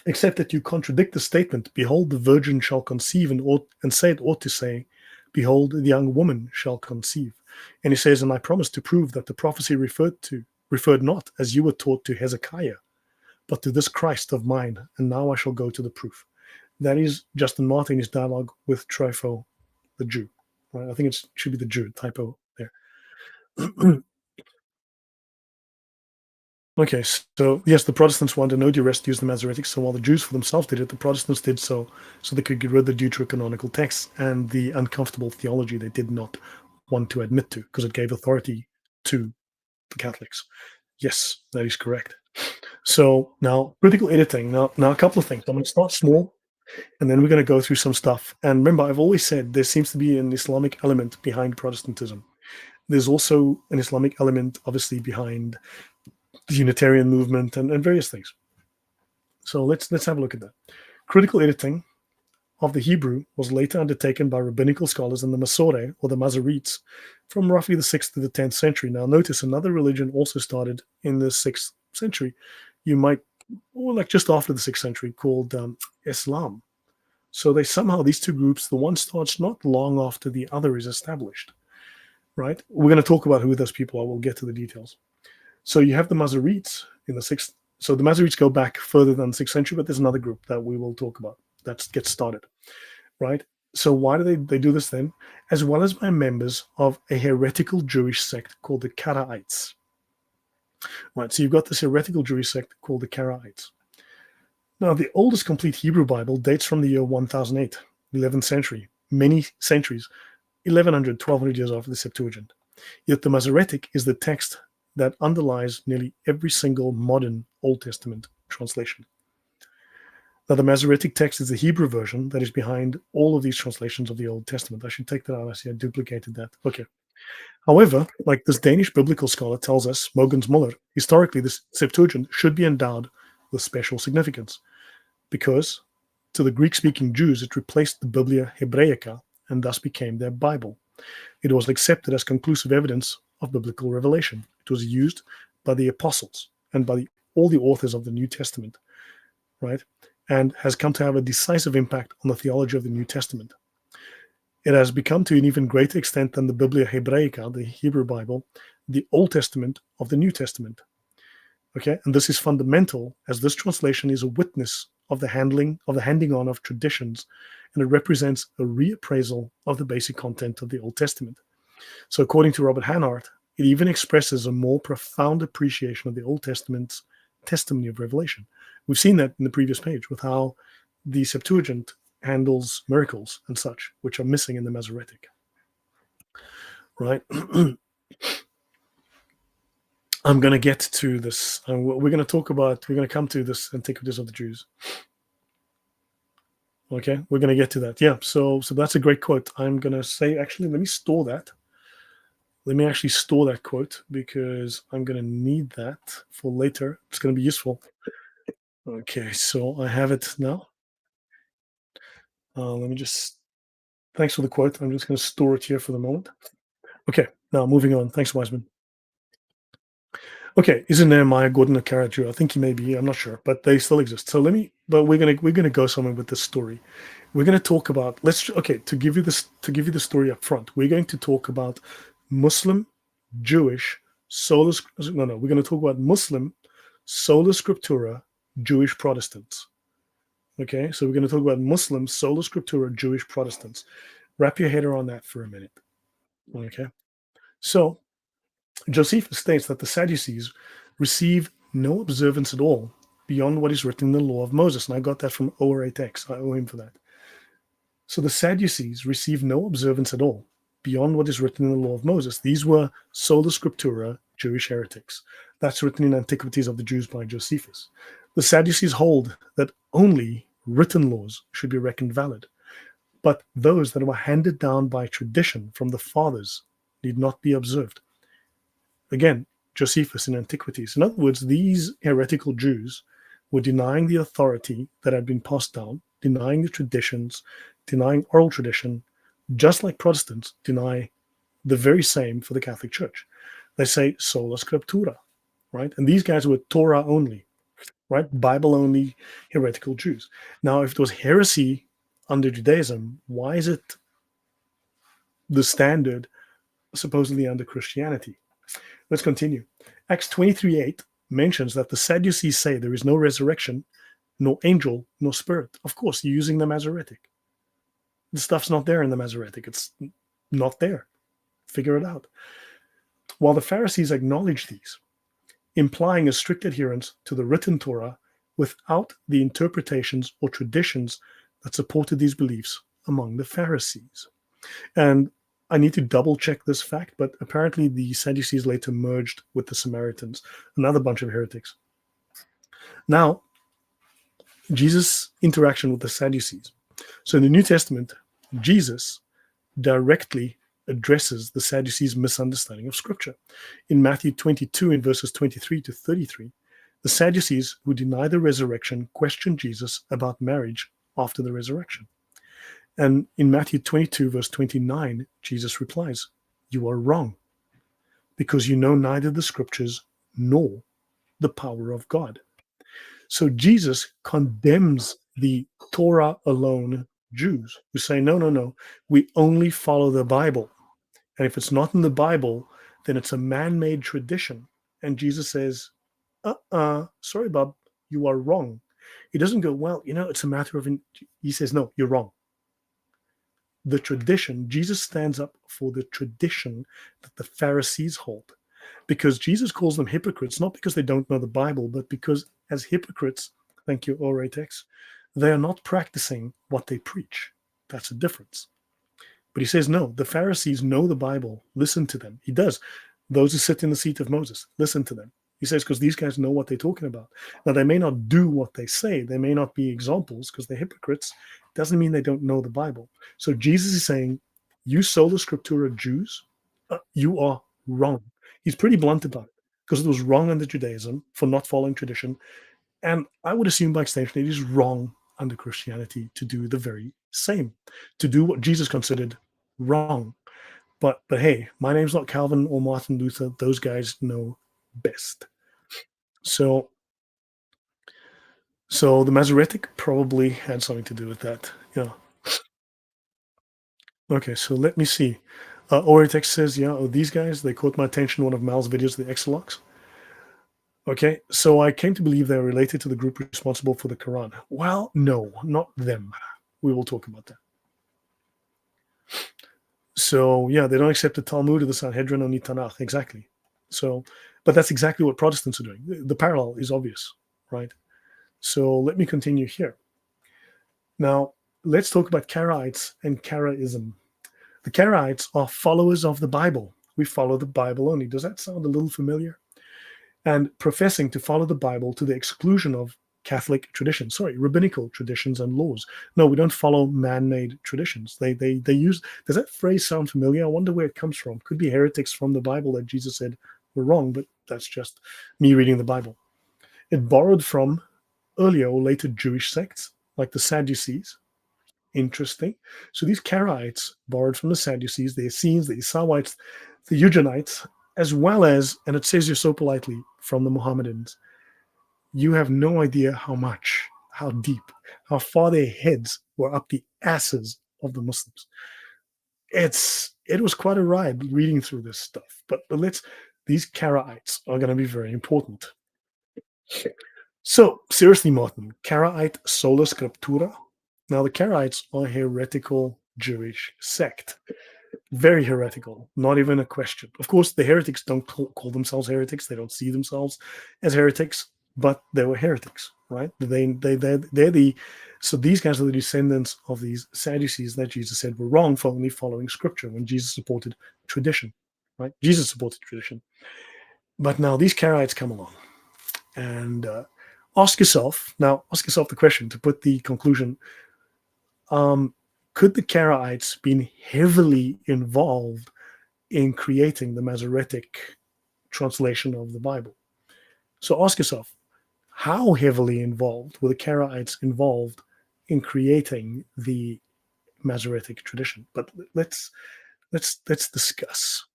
except that you contradict the statement, behold, the virgin shall conceive, and say it ought to say, behold, the young woman shall conceive. And he says, and I promise to prove that the prophecy referred not, as you were taught, to Hezekiah, but to this Christ of mine, and now I shall go to the proof. That is Justin Martin's dialogue with Trypho, the Jew. Right? I think it should be the Jew, typo there. Okay, so yes, the Protestants wanted no duress to use the Masoretic, so while the Jews for themselves did it, the Protestants did so they could get rid of the deuterocanonical texts and the uncomfortable theology they did not want to admit to, because it gave authority to the Catholics. Yes, that is correct. So now critical editing. Now a couple of things. I'm going to start small, and then we're going to go through some stuff. And remember, I've always said there seems to be an Islamic element behind Protestantism. There's also an Islamic element, obviously, behind the Unitarian movement and various things. So let's have a look at that. Critical editing of the Hebrew was later undertaken by rabbinical scholars in the Masoreh or the Masoretes from roughly the 6th to the 10th century. Now, notice another religion also started in the 6th century. You might, or like just after the 6th century, called Islam. So they somehow, these two groups, the one starts not long after the other is established, right? We're going to talk about who those people are. We'll get to the details. So you have the Masoretes in the 6th. So the Masoretes go back further than the 6th century, but there's another group that we will talk about that gets started, right? So why do they do this then? As well as by members of a heretical Jewish sect called the Karaites, right? So you've got this heretical Jewish sect called the Karaites. Now, the oldest complete Hebrew Bible dates from the year 1008, 11th century, many centuries, 1100, 1200 years after the Septuagint. Yet the Masoretic is the text that underlies nearly every single modern Old Testament translation. Now, the Masoretic text is the Hebrew version that is behind all of these translations of the Old Testament. I should take that out. I see I duplicated that. Okay. However, like this Danish biblical scholar tells us, Mogens Muller, historically, this Septuagint should be endowed with special significance because to the Greek-speaking Jews, it replaced the Biblia Hebraica and thus became their Bible. It was accepted as conclusive evidence of biblical revelation. It was used by the apostles and by all the authors of the New Testament, right? And has come to have a decisive impact on the theology of the New Testament. It has become, to an even greater extent than the Biblia Hebraica, the Hebrew Bible, the Old Testament of the New Testament. Okay, and this is fundamental as this translation is a witness of the handing on of traditions, and it represents a reappraisal of the basic content of the Old Testament. So according to Robert Hanhart, it even expresses a more profound appreciation of the Old Testament's testimony of revelation. We've seen that in the previous page with how the Septuagint handles miracles and such, which are missing in the Masoretic. Right? I'm going to get to this. We're going to come to this Antiquities of the Jews. Okay, we're going to get to that. Yeah, so that's a great quote. I'm going to say, actually, let me store that. Let me actually store that quote because I'm going to need that for later. It's going to be useful. Okay, so I have it now. Let me just, thanks for the quote. I'm just going to store it here for the moment. Okay, now moving on. Thanks, Wiseman. Okay, isn't Nehemiah Gordon a Karaite Jew? I think he may be. I'm not sure, but they still exist. So let me but we're gonna go somewhere with this story. We're gonna talk about to give you the story up front. We're going to talk about Muslim, Jewish, sola. No, we're going to talk about Muslim, sola scriptura, Jewish Protestants. Okay, so we're going to talk about Muslim, sola scriptura, Jewish Protestants. Wrap your head around that for a minute. Okay, so Josephus states that the Sadducees receive no observance at all beyond what is written in the law of Moses. And I got that from Oratex. I owe him for that. So the Sadducees receive no observance at all beyond what is written in the law of Moses. These were sola scriptura Jewish heretics. That's written in Antiquities of the Jews by Josephus. The Sadducees hold that only written laws should be reckoned valid, but those that were handed down by tradition from the fathers need not be observed. Again, Josephus in Antiquities. In other words, these heretical Jews were denying the authority that had been passed down, denying the traditions, denying oral tradition, just like Protestants deny the very same for the Catholic Church. They say sola scriptura, right? And these guys were Torah only, right? Bible only heretical Jews. Now, if it was heresy under Judaism, why is it the standard supposedly under Christianity? Let's continue. Acts 23:8 mentions that the Sadducees say there is no resurrection, no angel, no spirit. Of course, you're using the Masoretic. The stuff's not there in the Masoretic. It's not there. Figure it out. While the Pharisees acknowledge these, implying a strict adherence to the written Torah without the interpretations or traditions that supported these beliefs among the Pharisees. And I need to double check this fact, but apparently the Sadducees later merged with the Samaritans, another bunch of heretics. Now, Jesus' interaction with the Sadducees. So in the New Testament, Jesus directly addresses the Sadducees' misunderstanding of Scripture. In Matthew 22, in verses 23 to 33, the Sadducees who deny the resurrection question Jesus about marriage after the resurrection. And in Matthew 22, verse 29, Jesus replies, "You are wrong, because you know neither the Scriptures nor the power of God." So Jesus condemns the Torah alone Jews who say, no, no, no, we only follow the Bible. And if it's not in the Bible, then it's a man-made tradition. And Jesus says, sorry, Bob, you are wrong. He doesn't go, well, it's a matter of, he says, no, you're wrong. The tradition, Jesus stands up for the tradition that the Pharisees hold. Because Jesus calls them hypocrites, not because they don't know the Bible, but because as hypocrites, thank you, Oratex, they are not practicing what they preach. That's a difference. But he says, no, the Pharisees know the Bible. Listen to them. He does. Those who sit in the seat of Moses, listen to them. He says, because these guys know what they're talking about. Now, they may not do what they say. They may not be examples because they're hypocrites. Doesn't mean they don't know the Bible. So Jesus is saying, you sola scriptura Jews, you are wrong. He's pretty blunt about it because it was wrong under Judaism for not following tradition. And I would assume by extension, it is wrong under Christianity to do the very same, to do what Jesus considered wrong. But hey, my name's not Calvin or Martin Luther. Those guys know best. So the Masoretic probably had something to do with that. Yeah. Okay, so let me see. Oratex says, these guys, they caught my attention in one of Mal's videos, the Exelox. Okay, so I came to believe they're related to the group responsible for the Quran. Well, no, not them. We will talk about that. So, they don't accept the Talmud or the Sanhedrin, only Tanakh. Exactly. So, but that's exactly what Protestants are doing. The parallel is obvious, right? So let me continue here. Now, let's talk about Karaites and Karaism. The Karaites are followers of the Bible. We follow the Bible only. Does that sound a little familiar? And professing to follow the Bible to the exclusion of Catholic traditions, rabbinical traditions and laws. No, we don't follow man-made traditions. They use, does that phrase sound familiar? I wonder where it comes from. Could be heretics from the Bible that Jesus said were wrong, but that's just me reading the Bible. It borrowed from earlier or later Jewish sects like the Sadducees. Interesting. So these Karaites borrowed from the Sadducees, the Essenes, the Isawites, the Eugenites, as well as, and it says here so politely, from the Mohammedans. You have no idea how much how deep, how far their heads were up the asses of the Muslims. It was quite a ride reading through this stuff. But let's these Karaites are going to be very important. So seriously, Martin, Karaite sola scriptura. Now the Karaites are a heretical Jewish sect. Very heretical, not even a question. Of course, the heretics don't call themselves heretics. They don't see themselves as heretics, but they were heretics, right? They're the so these guys are the descendants of these Sadducees that Jesus said were wrong for only following Scripture when Jesus supported tradition, right? Jesus supported tradition, but now these Karaites come along and ask yourself the question to put the conclusion. Could the Karaites been heavily involved in creating the Masoretic translation of the Bible? So ask yourself, how heavily involved were the Karaites involved in creating the Masoretic tradition? But let's discuss.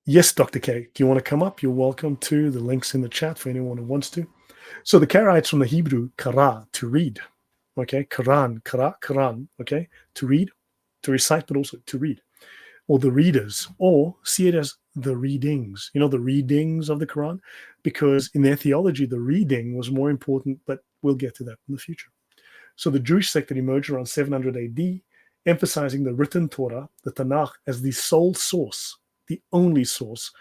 Yes, Dr. K, do you want to come up? You're welcome to. The link's in the chat for anyone who wants to. So the Karaites from the Hebrew kara, to read. Okay, Quran, okay, to read, to recite, but also to read. Or the readers, or see it as the readings, the readings of the Quran, because in their theology, the reading was more important, but we'll get to that in the future. So the Jewish sect that emerged around 700 AD, emphasizing the written Torah, the Tanakh, as the sole source, the only source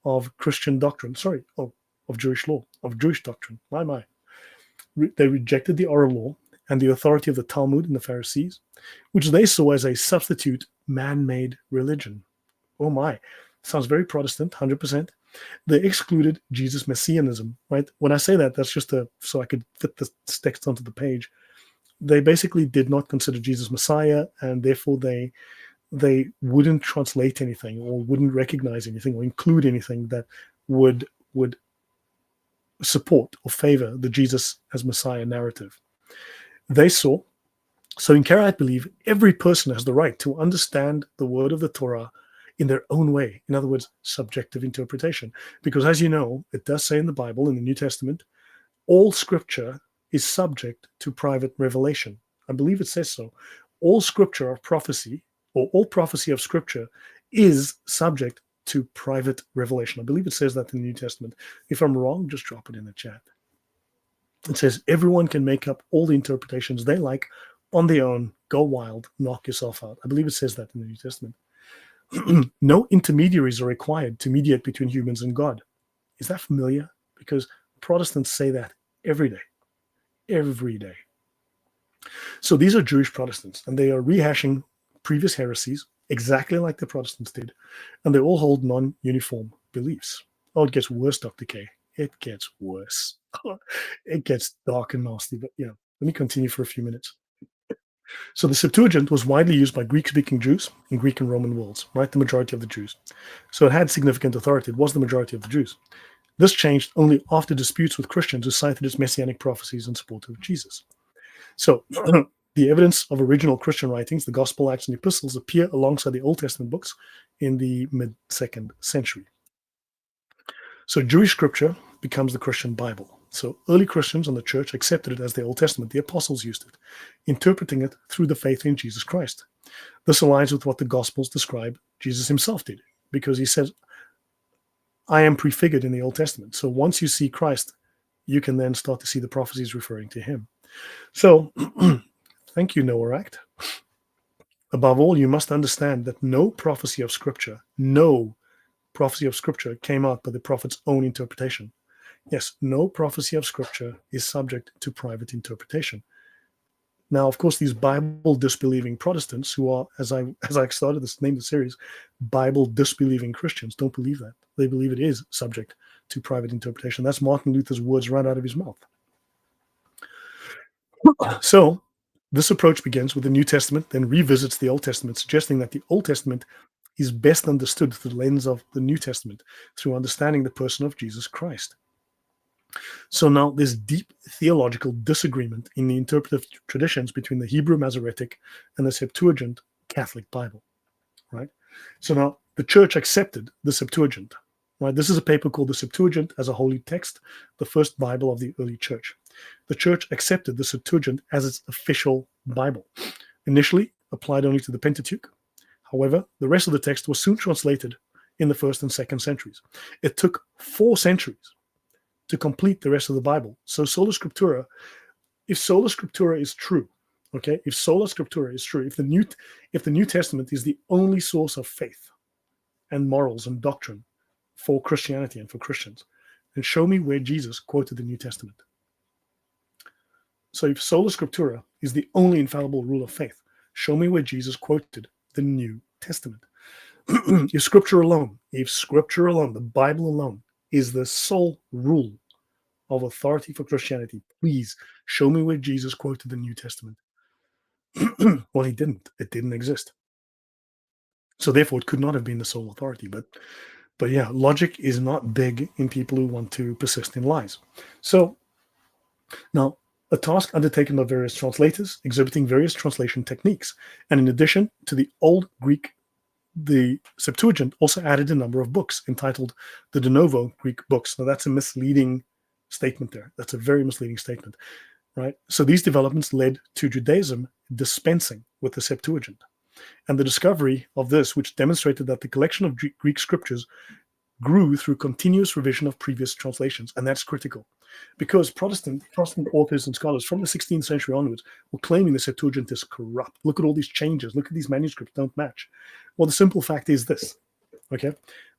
of Christian doctrine, of Jewish law, of Jewish doctrine. My. They rejected the oral law and the authority of the Talmud and the Pharisees, which they saw as a substitute man-made religion. Oh my, sounds very Protestant, 100%. They excluded Jesus' messianism, right? When I say that, that's just so I could fit the text onto the page. They basically did not consider Jesus Messiah, and therefore they wouldn't translate anything or wouldn't recognize anything or include anything that would support or favor the Jesus as Messiah narrative. They saw, so in Karaite belief, every person has the right to understand the word of the Torah in their own way. In other words, subjective interpretation. Because as you know, it does say in the Bible, in the New Testament, all scripture is subject to private revelation. I believe it says so. All scripture of prophecy, or all prophecy of scripture, is subject to private revelation. I believe it says that in the New Testament. If I'm wrong, just drop it in the chat. It says everyone can make up all the interpretations they like on their own. Go wild, knock yourself out. I believe it says that in the New Testament. No intermediaries are required to mediate between humans and God. Is that familiar? Because Protestants say that every day. Every day. So these are Jewish Protestants, and they are rehashing previous heresies exactly like the Protestants did, and they all hold non-uniform beliefs. Oh, it gets worse, Dr. K. It gets worse. It gets dark and nasty, but let me continue for a few minutes. So the Septuagint was widely used by Greek-speaking Jews in Greek and Roman worlds, right? The majority of the Jews. So it had significant authority. It was the majority of the Jews. This changed only after disputes with Christians who cited its messianic prophecies in support of Jesus. So the evidence of original Christian writings, the Gospel, Acts, and Epistles, appear alongside the Old Testament books in the mid-2nd century. So Jewish scripture becomes the Christian Bible. So early Christians and the church accepted it as the Old Testament. The apostles used it, interpreting it through the faith in Jesus Christ. This aligns with what the Gospels describe Jesus himself did, because he says, I am prefigured in the Old Testament. So once you see Christ, you can then start to see the prophecies referring to him. So thank you, Noah Act. Above all, you must understand that no prophecy of Scripture came out by the prophet's own interpretation. Yes, no prophecy of Scripture is subject to private interpretation. Now, of course, these Bible disbelieving Protestants, who are, as I started this, named the series, Bible disbelieving Christians, don't believe that. They believe it is subject to private interpretation. That's Martin Luther's words right out of his mouth. So this approach begins with the New Testament, then revisits the Old Testament, suggesting that the Old Testament is best understood through the lens of the New Testament, through understanding the person of Jesus Christ. So now there's deep theological disagreement in the interpretive traditions between the Hebrew Masoretic and the Septuagint Catholic Bible, right? So now the church accepted the Septuagint, right? This is a paper called the Septuagint as a Holy Text, the first Bible of the early church. The church accepted the Septuagint as its official Bible. Initially applied only to the Pentateuch. However, the rest of the text was soon translated in the 1st and 2nd centuries. It took 4 centuries to complete the rest of the Bible. So sola scriptura, if sola scriptura is true, okay, if sola scriptura is true, if the New Testament is the only source of faith and morals and doctrine for Christianity and for Christians, then show me where Jesus quoted the New Testament. So if sola scriptura is the only infallible rule of faith, show me where Jesus quoted the New Testament. If Scripture alone, the Bible alone is the sole rule of authority for Christianity, please show me where Jesus quoted the New Testament. Well, he didn't. It didn't exist. So therefore, it could not have been the sole authority. But yeah, logic is not big in people who want to persist in lies. So now, a task undertaken by various translators exhibiting various translation techniques. And in addition to the Old Greek, the Septuagint also added a number of books entitled the de novo Greek books. Now, that's a misleading statement there. That's a very misleading statement, right? So these developments led to Judaism dispensing with the Septuagint. And the discovery of this, which demonstrated that the collection of Greek scriptures grew through continuous revision of previous translations. And that's critical because Protestant authors and scholars from the 16th century onwards were claiming the Septuagint is corrupt. Look at all these changes. Look at these manuscripts don't match. Well, the simple fact is this, okay,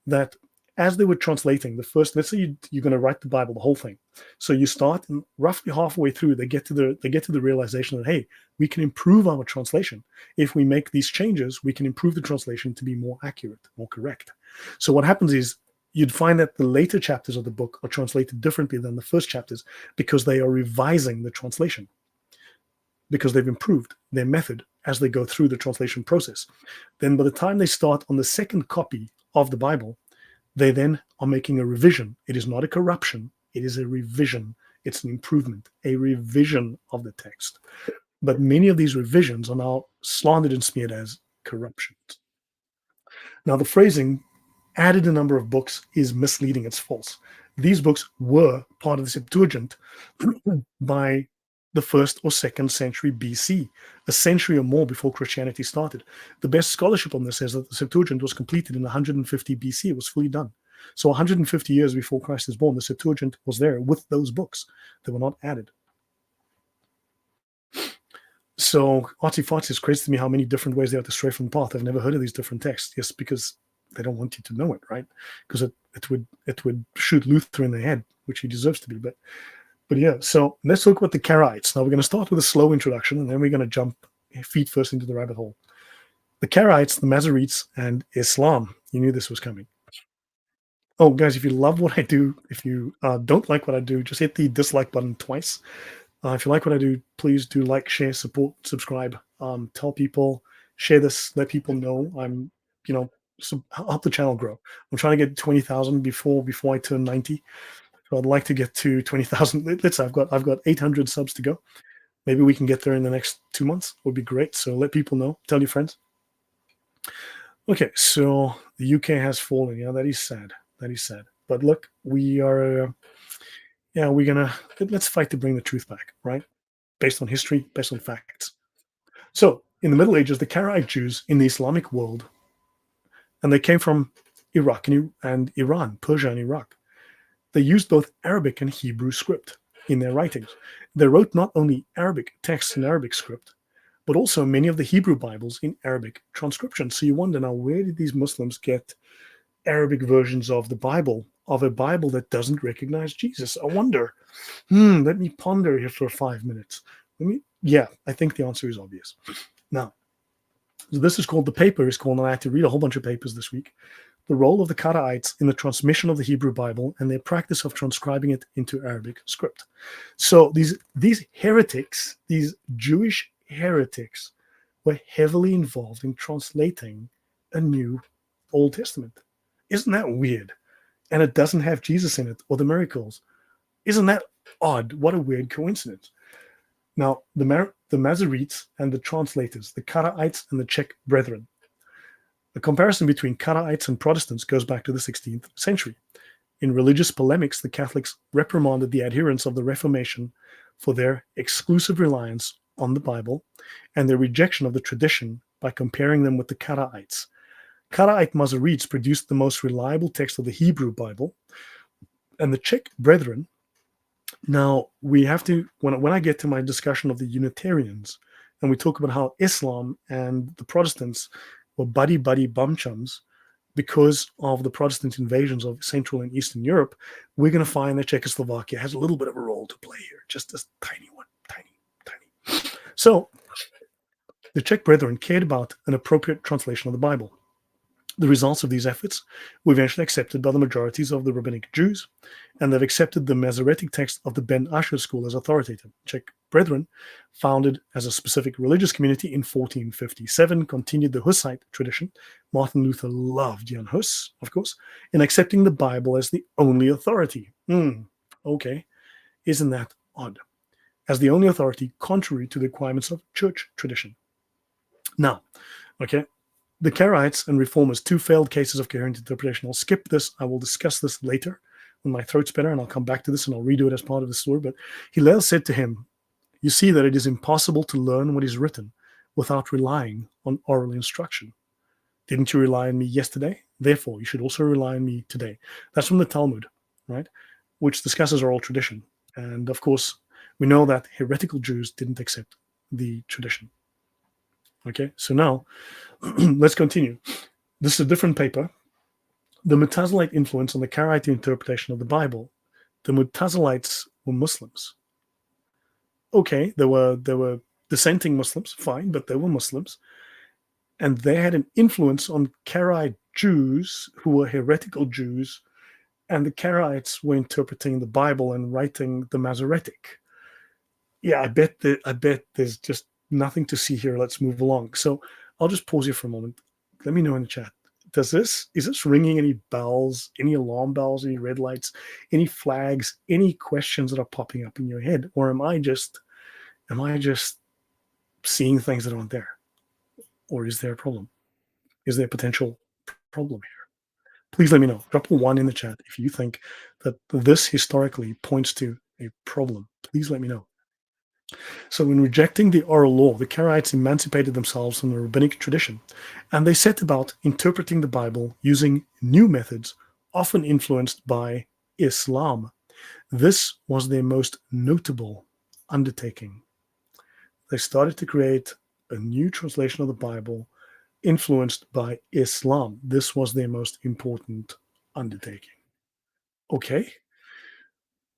that as they were translating the first, let's say you're going to write the Bible, the whole thing. So you start and roughly halfway through, they get to the realization that, hey, we can improve our translation. If we make these changes, we can improve the translation to be more accurate, more correct. So what happens is you'd find that the later chapters of the book are translated differently than the first chapters because they are revising the translation, because they've improved their method as they go through the translation process. Then by the time they start on the second copy of the Bible, they then are making a revision. It is not a corruption. It is a revision. It's an improvement, a revision of the text. But many of these revisions are now slandered and smeared as corruptions. Now, the phrasing added a number of books is misleading. It's false. These books were part of the Septuagint by the 1st or 2nd century BC, a century or more before Christianity started. The best scholarship on this says that the Septuagint was completed in 150 BC. It was fully done. So 150 years before Christ is born, the Septuagint was there with those books. They were not added. So artsy-fartsy is crazy to me how many different ways they are to stray from the path. I've never heard of these different texts. Yes, because they don't want you to know it, right? Because it would shoot Luther in the head, which he deserves to be. But yeah, so let's talk about the Karaites. Now we're going to start with a slow introduction, and then we're going to jump feet first into the rabbit hole. The Karaites, the Masoretes, and Islam. You knew this was coming. Oh, guys, if you love what I do, if you don't like what I do, just hit the dislike button twice. If you like what I do, please do like, share, support, subscribe, tell people, share this, let people know. I'm, help the channel grow. I'm trying to get 20,000 before I turn 90. So I'd like to get to 20,000. Let's say I've got 800 subs to go. Maybe we can get there in the next 2 months. Would be great. So let people know. Tell your friends. Okay, so the UK has fallen. Yeah, that is sad. That is sad. But look, we are. Let's fight to bring the truth back, right? Based on history, based on facts. So in the Middle Ages, the Karaite Jews in the Islamic world, and they came from Iraq and Iran, Persia and Iraq. They used both Arabic and Hebrew script in their writings. They wrote not only Arabic texts in Arabic script, but also many of the Hebrew Bibles in Arabic transcription. So you wonder now, where did these Muslims get Arabic versions of the Bible, of a Bible that doesn't recognize Jesus? I wonder. Let me ponder here for 5 minutes. I think the answer is obvious. Now, so this is called, the paper is called, and I had to read a whole bunch of papers this week, The Role of the Karaites in the Transmission of the Hebrew Bible and Their Practice of Transcribing it into Arabic Script. So these heretics, these Jewish heretics, were heavily involved in translating a new Old Testament. Isn't that weird? And it doesn't have Jesus in it or the miracles. Isn't that odd? What a weird coincidence. Now, the Masoretes and the translators, the Karaites and the Czech brethren. The comparison between Karaites and Protestants goes back to the 16th century. In religious polemics, the Catholics reprimanded the adherents of the Reformation for their exclusive reliance on the Bible and their rejection of the tradition by comparing them with the Karaites. Karaite Masoretes produced the most reliable text of the Hebrew Bible, and the Czech Brethren. Now, we have to, when I get to my discussion of the Unitarians, and we talk about how Islam and the Protestants were buddy bum chums because of the Protestant invasions of Central and Eastern Europe, we're going to find that Czechoslovakia has a little bit of a role to play here, just a tiny one, tiny. So, the Czech Brethren cared about an appropriate translation of the Bible. The results of these efforts were eventually accepted by the majorities of the rabbinic Jews, and they've accepted the Masoretic text of the Ben Asher school as authoritative. Czech Brethren, founded as a specific religious community in 1457, continued the Hussite tradition. Martin Luther loved Jan Hus, of course, in accepting the Bible as the only authority. Okay, isn't that odd? As the only authority contrary to the requirements of church tradition. Now, okay, the Karaites and Reformers, two failed cases of coherent interpretation. I'll skip this. I will discuss this later when my throat's better, and I'll come back to this and I'll redo it as part of the story. But Hillel said to him, you see that it is impossible to learn what is written without relying on oral instruction. Didn't you rely on me yesterday? Therefore, you should also rely on me today. That's from the Talmud, right? Which discusses oral tradition. And of course, we know that heretical Jews didn't accept the tradition. Okay, so now let's continue. This is a different paper. The Mutazilite influence on the Karaite interpretation of the Bible. The Mutazilites were Muslims. Okay, there were dissenting Muslims, fine, but they were Muslims. And they had an influence on Karaite Jews who were heretical Jews, and the Karaites were interpreting the Bible and writing the Masoretic. Yeah, I bet there's just nothing to see here. Let's move along. So I'll just pause here for a moment. Let me know in the chat. Is this ringing any bells, any alarm bells, any red lights, any flags, any questions that are popping up in your head? Or am I just seeing things that aren't there? Or is there a problem? Is there a potential problem here? Please let me know. Drop a 1 in the chat if you think that this historically points to a problem. Please let me know. So in rejecting the oral law, the Karaites emancipated themselves from the rabbinic tradition, and they set about interpreting the Bible using new methods, often influenced by Islam. This was their most notable undertaking. They started to create a new translation of the Bible influenced by Islam. This was their most important undertaking. Okay.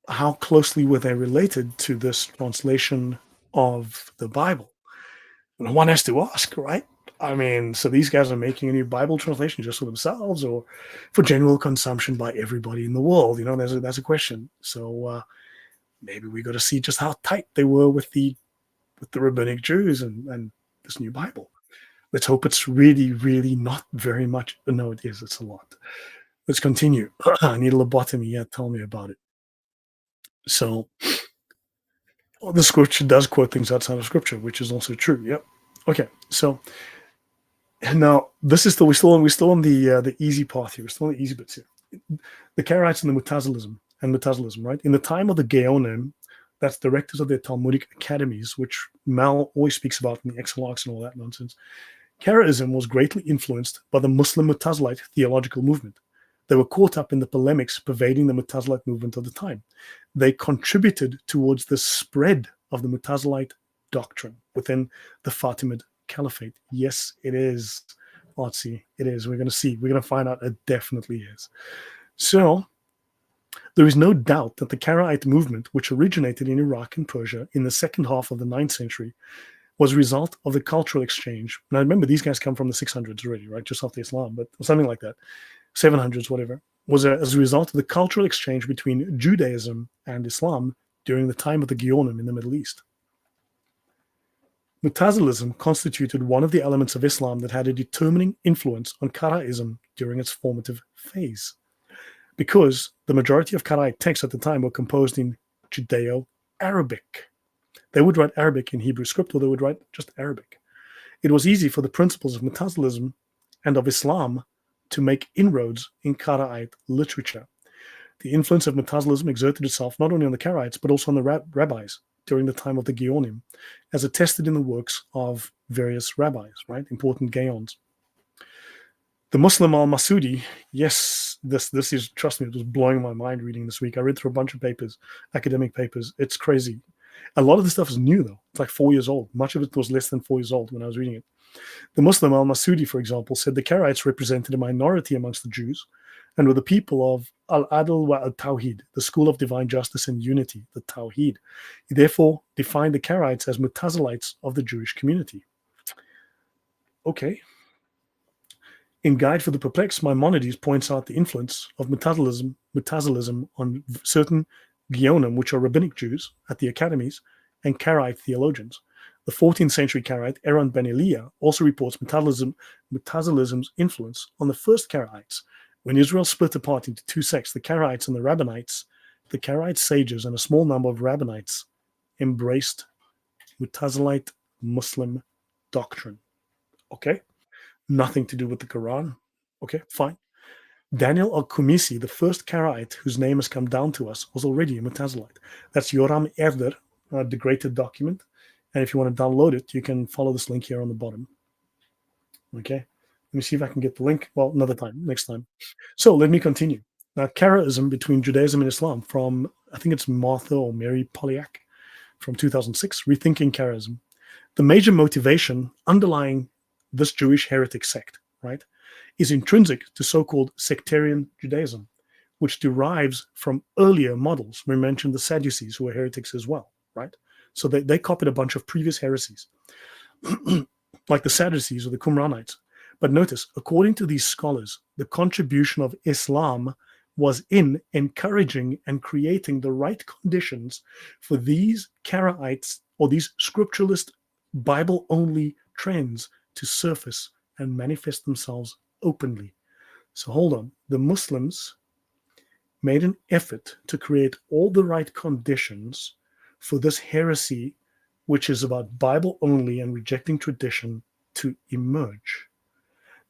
How closely were they related to this translation of the Bible? And one has to ask, right? I mean, so these guys are making a new Bible translation just for themselves or for general consumption by everybody in the world? You know, that's a question. So maybe we got to see just how tight they were with the rabbinic Jews and this new Bible. Let's hope it's really, really not very much. No, it is. It's a lot. Let's continue. I need a lobotomy. Yeah, tell me about it. So the scripture does quote things outside of scripture, which is also true. Yep. Okay. So now this is we're still on the easy path here. We're still on the easy bits here. The Karaites and the Mutazilism, right? In the time of the Gaonim, that's directors of their Talmudic academies, which Mal always speaks about in the Exelox and all that nonsense. Karaism was greatly influenced by the Muslim Mutazilite theological movement. They were caught up in the polemics pervading the Mutazilite movement of the time. They contributed towards the spread of the Mutazilite doctrine within the Fatimid Caliphate. Yes, it is, Artsy. It is. We're going to see. We're going to find out it definitely is. So there is no doubt that the Karaite movement, which originated in Iraq and Persia in the second half of the 9th century, was a result of the cultural exchange. Now, remember, these guys come from the 600s already, right? Just after Islam, but something like that. 700s, whatever, was as a result of the cultural exchange between Judaism and Islam during the time of the Gaonim in the Middle East. Mutazilism constituted one of the elements of Islam that had a determining influence on Karaism during its formative phase, because the majority of Karaite texts at the time were composed in Judeo-Arabic. They would write Arabic in Hebrew script, or they would write just Arabic. It was easy for the principles of Mutazilism and of Islam to make inroads in Karaite literature. The influence of Mutazilism exerted itself not only on the Karaites, but also on the rabbis during the time of the Gaonim, as attested in the works of various rabbis, right? Important Gaons. The Muslim al-Masudi, yes, this is, trust me, it was blowing my mind reading this week. I read through a bunch of papers, academic papers. It's crazy. A lot of the stuff is new, though. It's like 4 years old. Much of it was less than 4 years old when I was reading it. The Muslim al-Masudi, for example, said the Karaites represented a minority amongst the Jews and were the people of al-Adl wa al-Tawhid, the school of divine justice and unity, the Tawhid. He therefore defined the Karaites as Mutazilites of the Jewish community. Okay. In Guide for the Perplexed, Maimonides points out the influence of Mutazilism on certain Geonim, which are rabbinic Jews, at the academies, and Karaite theologians. The 14th century Karaite, Aaron ben Eliah, also reports Mutazilism's influence on the first Karaites. When Israel split apart into two sects, the Karaites and the Rabbinites, the Karaite sages and a small number of Rabbinites embraced Mutazilite Muslim doctrine. Okay? Nothing to do with the Quran. Okay, fine. Daniel al-Kumisi, the first Karaite whose name has come down to us, was already a Mutazilite. That's Yoram Erder, a degraded document. And if you want to download it, you can follow this link here on the bottom. Okay, let me see if I can get the link. Well, another time, next time. So let me continue. Now, Karaism between Judaism and Islam from, I think it's Martha or Mary Polyak from 2006, Rethinking Karaism. The major motivation underlying this Jewish heretic sect, right, is intrinsic to so-called sectarian Judaism, which derives from earlier models. We mentioned the Sadducees, who were heretics as well, right? So they copied a bunch of previous heresies, like the Sadducees or the Qumranites. But notice, according to these scholars, the contribution of Islam was in encouraging and creating the right conditions for these Karaites or these scripturalist Bible-only trends to surface and manifest themselves openly. So hold on. The Muslims made an effort to create all the right conditions for this heresy, which is about Bible only and rejecting tradition, to emerge.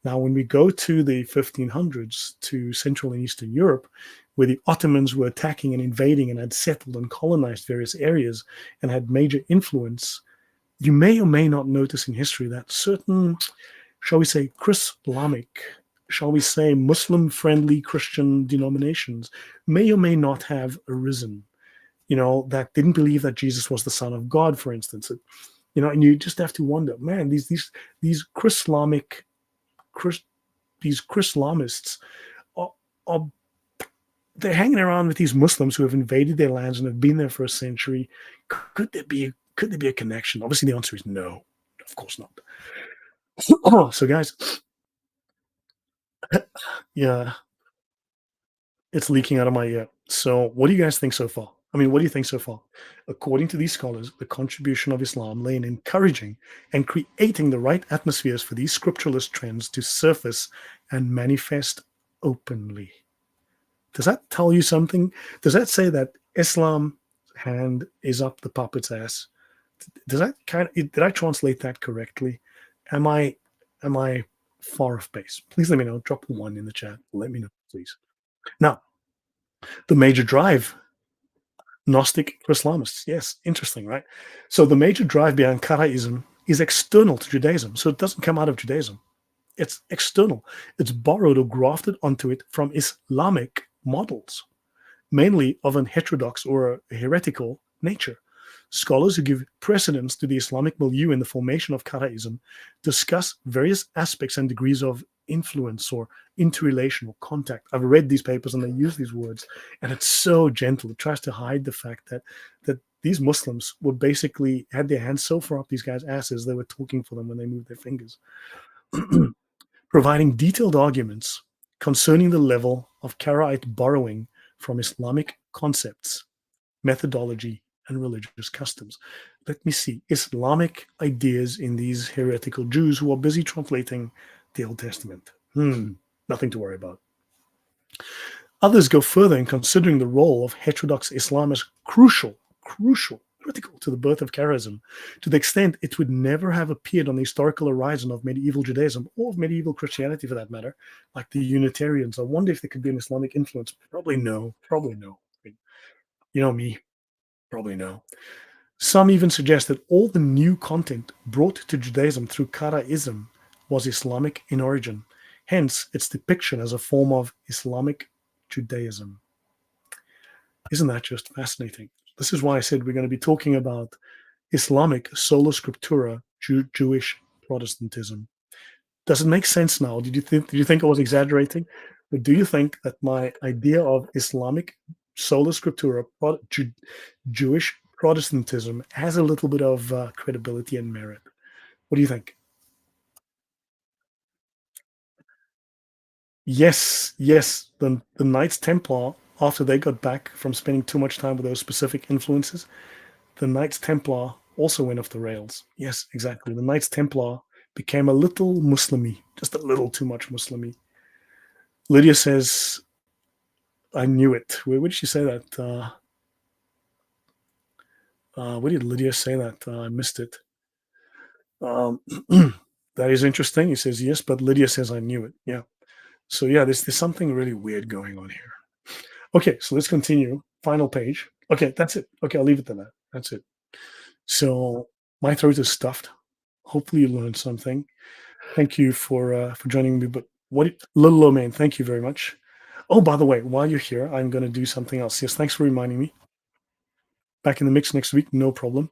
Now, when we go to the 1500s to Central and Eastern Europe, where the Ottomans were attacking and invading and had settled and colonized various areas and had major influence, you may or may not notice in history that certain, shall we say, Chrislamic, shall we say, Muslim-friendly Christian denominations may or may not have arisen, that didn't believe that Jesus was the Son of God, for instance. And you just have to wonder, man, these Chrislamic, these Chrislamists are they're hanging around with these Muslims who have invaded their lands and have been there for a century. Could there be a connection? Obviously, the answer is no. Of course not. So, guys, yeah, it's leaking out of my ear. So, what do you guys think so far? What do you think so far? According to these scholars, the contribution of Islam lay in encouraging and creating the right atmospheres for these scripturalist trends to surface and manifest openly. Does that tell you something? Does that say that Islam's hand is up the puppet's ass? Does that did I translate that correctly? Am I far off base? Please let me know. Drop a 1 in the chat. Let me know, please. Now, the major drive, Gnostic Islamists. Yes, interesting, right? So the major drive behind Karaism is external to Judaism. So it doesn't come out of Judaism. It's external. It's borrowed or grafted onto it from Islamic models, mainly of an heterodox or a heretical nature. Scholars who give precedence to the Islamic milieu in the formation of Karaism discuss various aspects and degrees of influence or interrelational contact. I've read these papers and they use these words, and it's so gentle. It tries to hide the fact that these Muslims were basically had their hands so far up these guys' asses they were talking for them when they moved their fingers. Providing detailed arguments concerning the level of Karaite borrowing from Islamic concepts, methodology, and religious customs. Let me see. Islamic ideas in these heretical Jews who are busy translating the Old Testament. Nothing to worry about. Others go further in considering the role of heterodox Islam as crucial critical to the birth of Karaism, to the extent it would never have appeared on the historical horizon of medieval Judaism or of medieval Christianity for that matter, like the Unitarians. I wonder if there could be an Islamic influence. Probably no. Probably no. I mean, you know me, probably no. Some even suggest that all the new content brought to Judaism through Karaism was Islamic in origin, hence its depiction as a form of Islamic Judaism. Isn't that just fascinating? This is why I said we're going to be talking about Islamic sola scriptura, Jewish Protestantism. Does it make sense now? Did you think I was exaggerating? But do you think that my idea of Islamic sola scriptura, Jewish Protestantism, has a little bit of credibility and merit? What do you think? Yes, yes. The Knights Templar, after they got back from spending too much time with those specific influences, the Knights Templar also went off the rails. Yes, exactly. The Knights Templar became a little Muslimy, just a little too much Muslimy. Lydia says, I knew it. Where did she say that? Where did Lydia say that? I missed it. Um, that is interesting. He says, yes, but Lydia says, I knew it. Yeah. So, yeah, there's something really weird going on here. Okay, so let's continue. Final page. Okay, that's it. Okay, I'll leave it to that. That's it. So, my throat is stuffed. Hopefully, you learned something. Thank you for joining me. But little low man, thank you very much. Oh, by the way, while you're here, I'm going to do something else. Yes, thanks for reminding me. Back in the mix next week, no problem.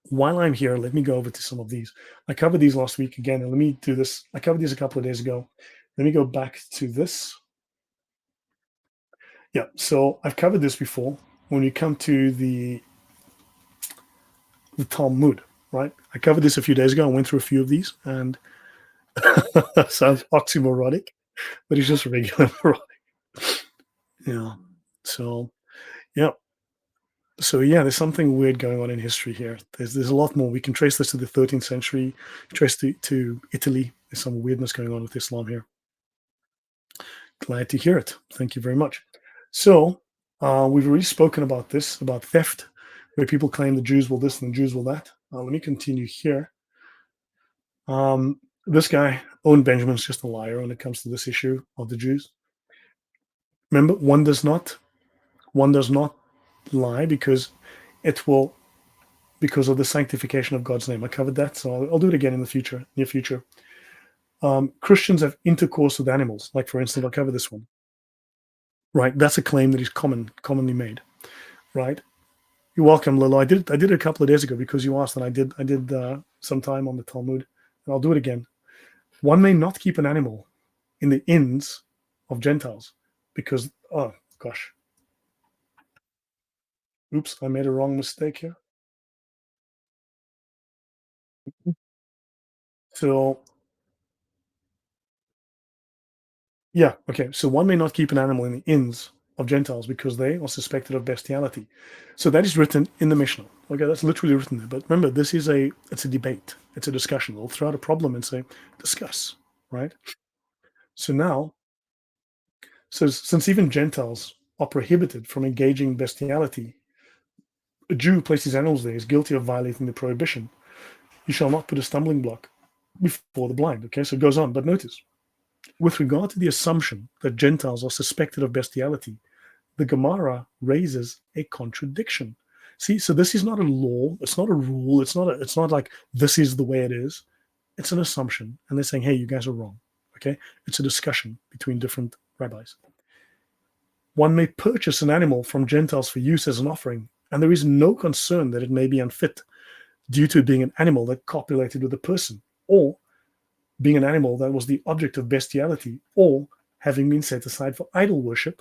While I'm here, let me go over to some of these. I covered these last week again, and let me do this. I covered these a couple of days ago. Let me go back to this. Yeah, so I've covered this before. When we come to the Talmud, right? I covered this a few days ago. I went through a few of these, and sounds oxymoronic, but it's just regular moronic. Yeah. So yeah. So yeah, there's something weird going on in history here. There's a lot more. We can trace this to the 13th century, trace to Italy. There's some weirdness going on with Islam here. Glad to hear it. Thank you very much. So we've already spoken about this, about theft, where people claim the Jews will this and the Jews will that. Let me continue here. This guy, Owen Benjamin's just a liar when it comes to this issue of the Jews. Remember, one does not lie because of the sanctification of God's name. I covered that, so I'll do it again in the future, near future. Christians have intercourse with animals, like for instance, I'll cover this one. Right, that's a claim that is commonly made. Right, you're welcome, Lilo. I did it a couple of days ago because you asked, and I did some time on the Talmud, and I'll do it again. One may not keep an animal in the inns of Gentiles because, oh gosh, oops, I made a wrong mistake here. So yeah, okay. So one may not keep an animal in the inns of Gentiles because they are suspected of bestiality. So that is written in the Mishnah. Okay, that's literally written there. But remember, it's a debate. It's a discussion. They'll throw out a problem and say, discuss, right? So now, so since even Gentiles are prohibited from engaging in bestiality, a Jew who places animals there is guilty of violating the prohibition. You shall not put a stumbling block before the blind. Okay, so it goes on. But notice, with regard to the assumption that Gentiles are suspected of bestiality, the Gemara raises a contradiction. See, so this is not a law, it's not a rule, it's not like this is the way it is. It's an assumption, and they're saying, hey, you guys are wrong. Okay, it's a discussion between different rabbis. One may purchase an animal from Gentiles for use as an offering, and there is no concern that it may be unfit due to it being an animal that copulated with a person, or being an animal that was the object of bestiality, or having been set aside for idol worship,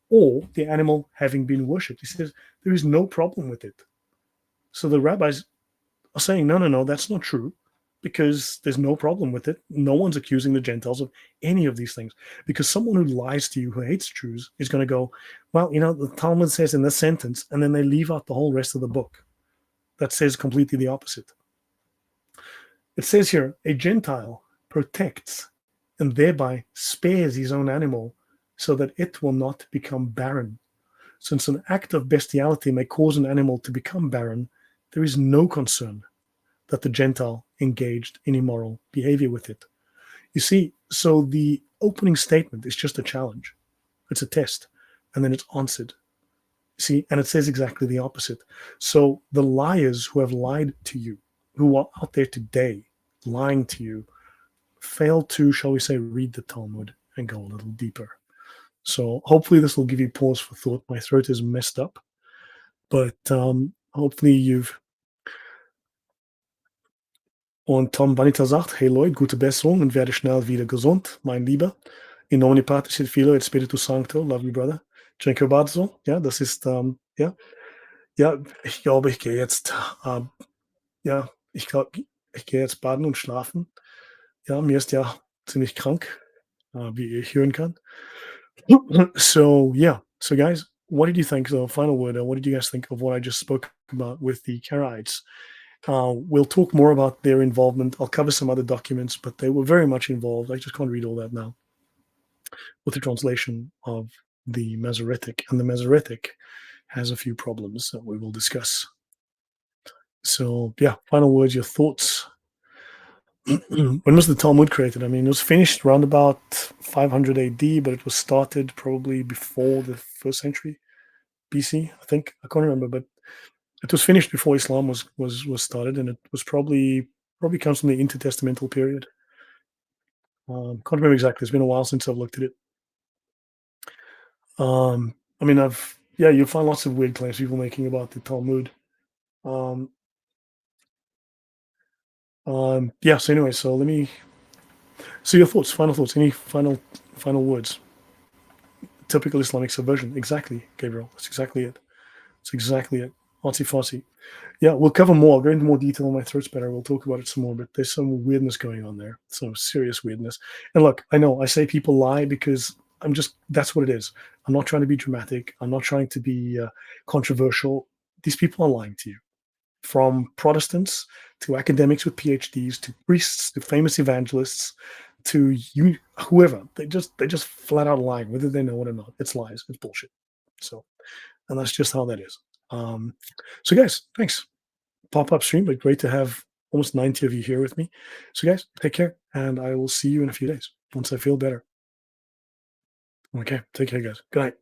or the animal having been worshipped. He says there is no problem with it. So the rabbis are saying, no, no, no, that's not true, because there's no problem with it. No one's accusing the Gentiles of any of these things. Because someone who lies to you, who hates Jews, is going to go, well, the Talmud says in this sentence, and then they leave out the whole rest of the book. That says completely the opposite. It says here, a Gentile protects and thereby spares his own animal so that it will not become barren. Since an act of bestiality may cause an animal to become barren, There is no concern that the Gentile engaged in immoral behavior with it. You see, so the opening statement is just a challenge, it's a test, and then it's answered. See, and it says exactly the opposite. So the liars who have lied to you, who are out there today lying to you, fail to, shall we say, read the Talmud and go a little deeper. So hopefully this will give you pause for thought. My throat is messed up, but hopefully you've. Und Tom Vanita sagt, hey Lloyd, gute Besserung und werde schnell wieder gesund, mein Lieber. In nomine Patris et Filio et Spiritus Sancto, love you, brother. Dziękuję bardzo. Ja, das ist, ja, ja, ich glaube, ich gehe jetzt, ja, ich glaube, ich gehe jetzt baden und schlafen. Ja, mir ist ja ziemlich krank, wie ich hören kann. So, yeah. So, guys, what did you think? So, final word. What did you guys think of what I just spoke about with the Karaites? We'll talk more about their involvement. I'll cover some other documents, but they were very much involved. I just can't read all that now with the translation of the Masoretic. And the Masoretic has a few problems that we will discuss. So, yeah, final words, your thoughts. When was the Talmud created? I mean, it was finished around about 500 AD, but it was started probably before the first century BC. I think I can't remember, but it was finished before Islam was started, and it was probably comes from the intertestamental period. Can't remember exactly. It's been a while since I've looked at it. I mean, I've yeah, you'll find lots of weird claims people making about the Talmud. Um, yeah. So anyway, so let me. So your thoughts, final thoughts, any final words? Typical Islamic subversion. Exactly, Gabriel. That's exactly it. That's exactly it. Artsy fartsy. Yeah, we'll cover more. I'll go into more detail on my throat's better. We'll talk about it some more, but there's some weirdness going on there. Some serious weirdness. And look, I know I say people lie because that's what it is. I'm not trying to be dramatic. I'm not trying to be controversial. These people are lying to you. From Protestants to academics with PhDs to priests to famous evangelists to you, whoever. They just flat out lying, whether they know it or not. It's lies. It's bullshit. So, and that's just how that is. Um, so, guys, thanks. Pop-up stream, but great to have almost 90 of you here with me. So, guys, take care, and I will see you in a few days once I feel better. Okay, take care, guys. Good night.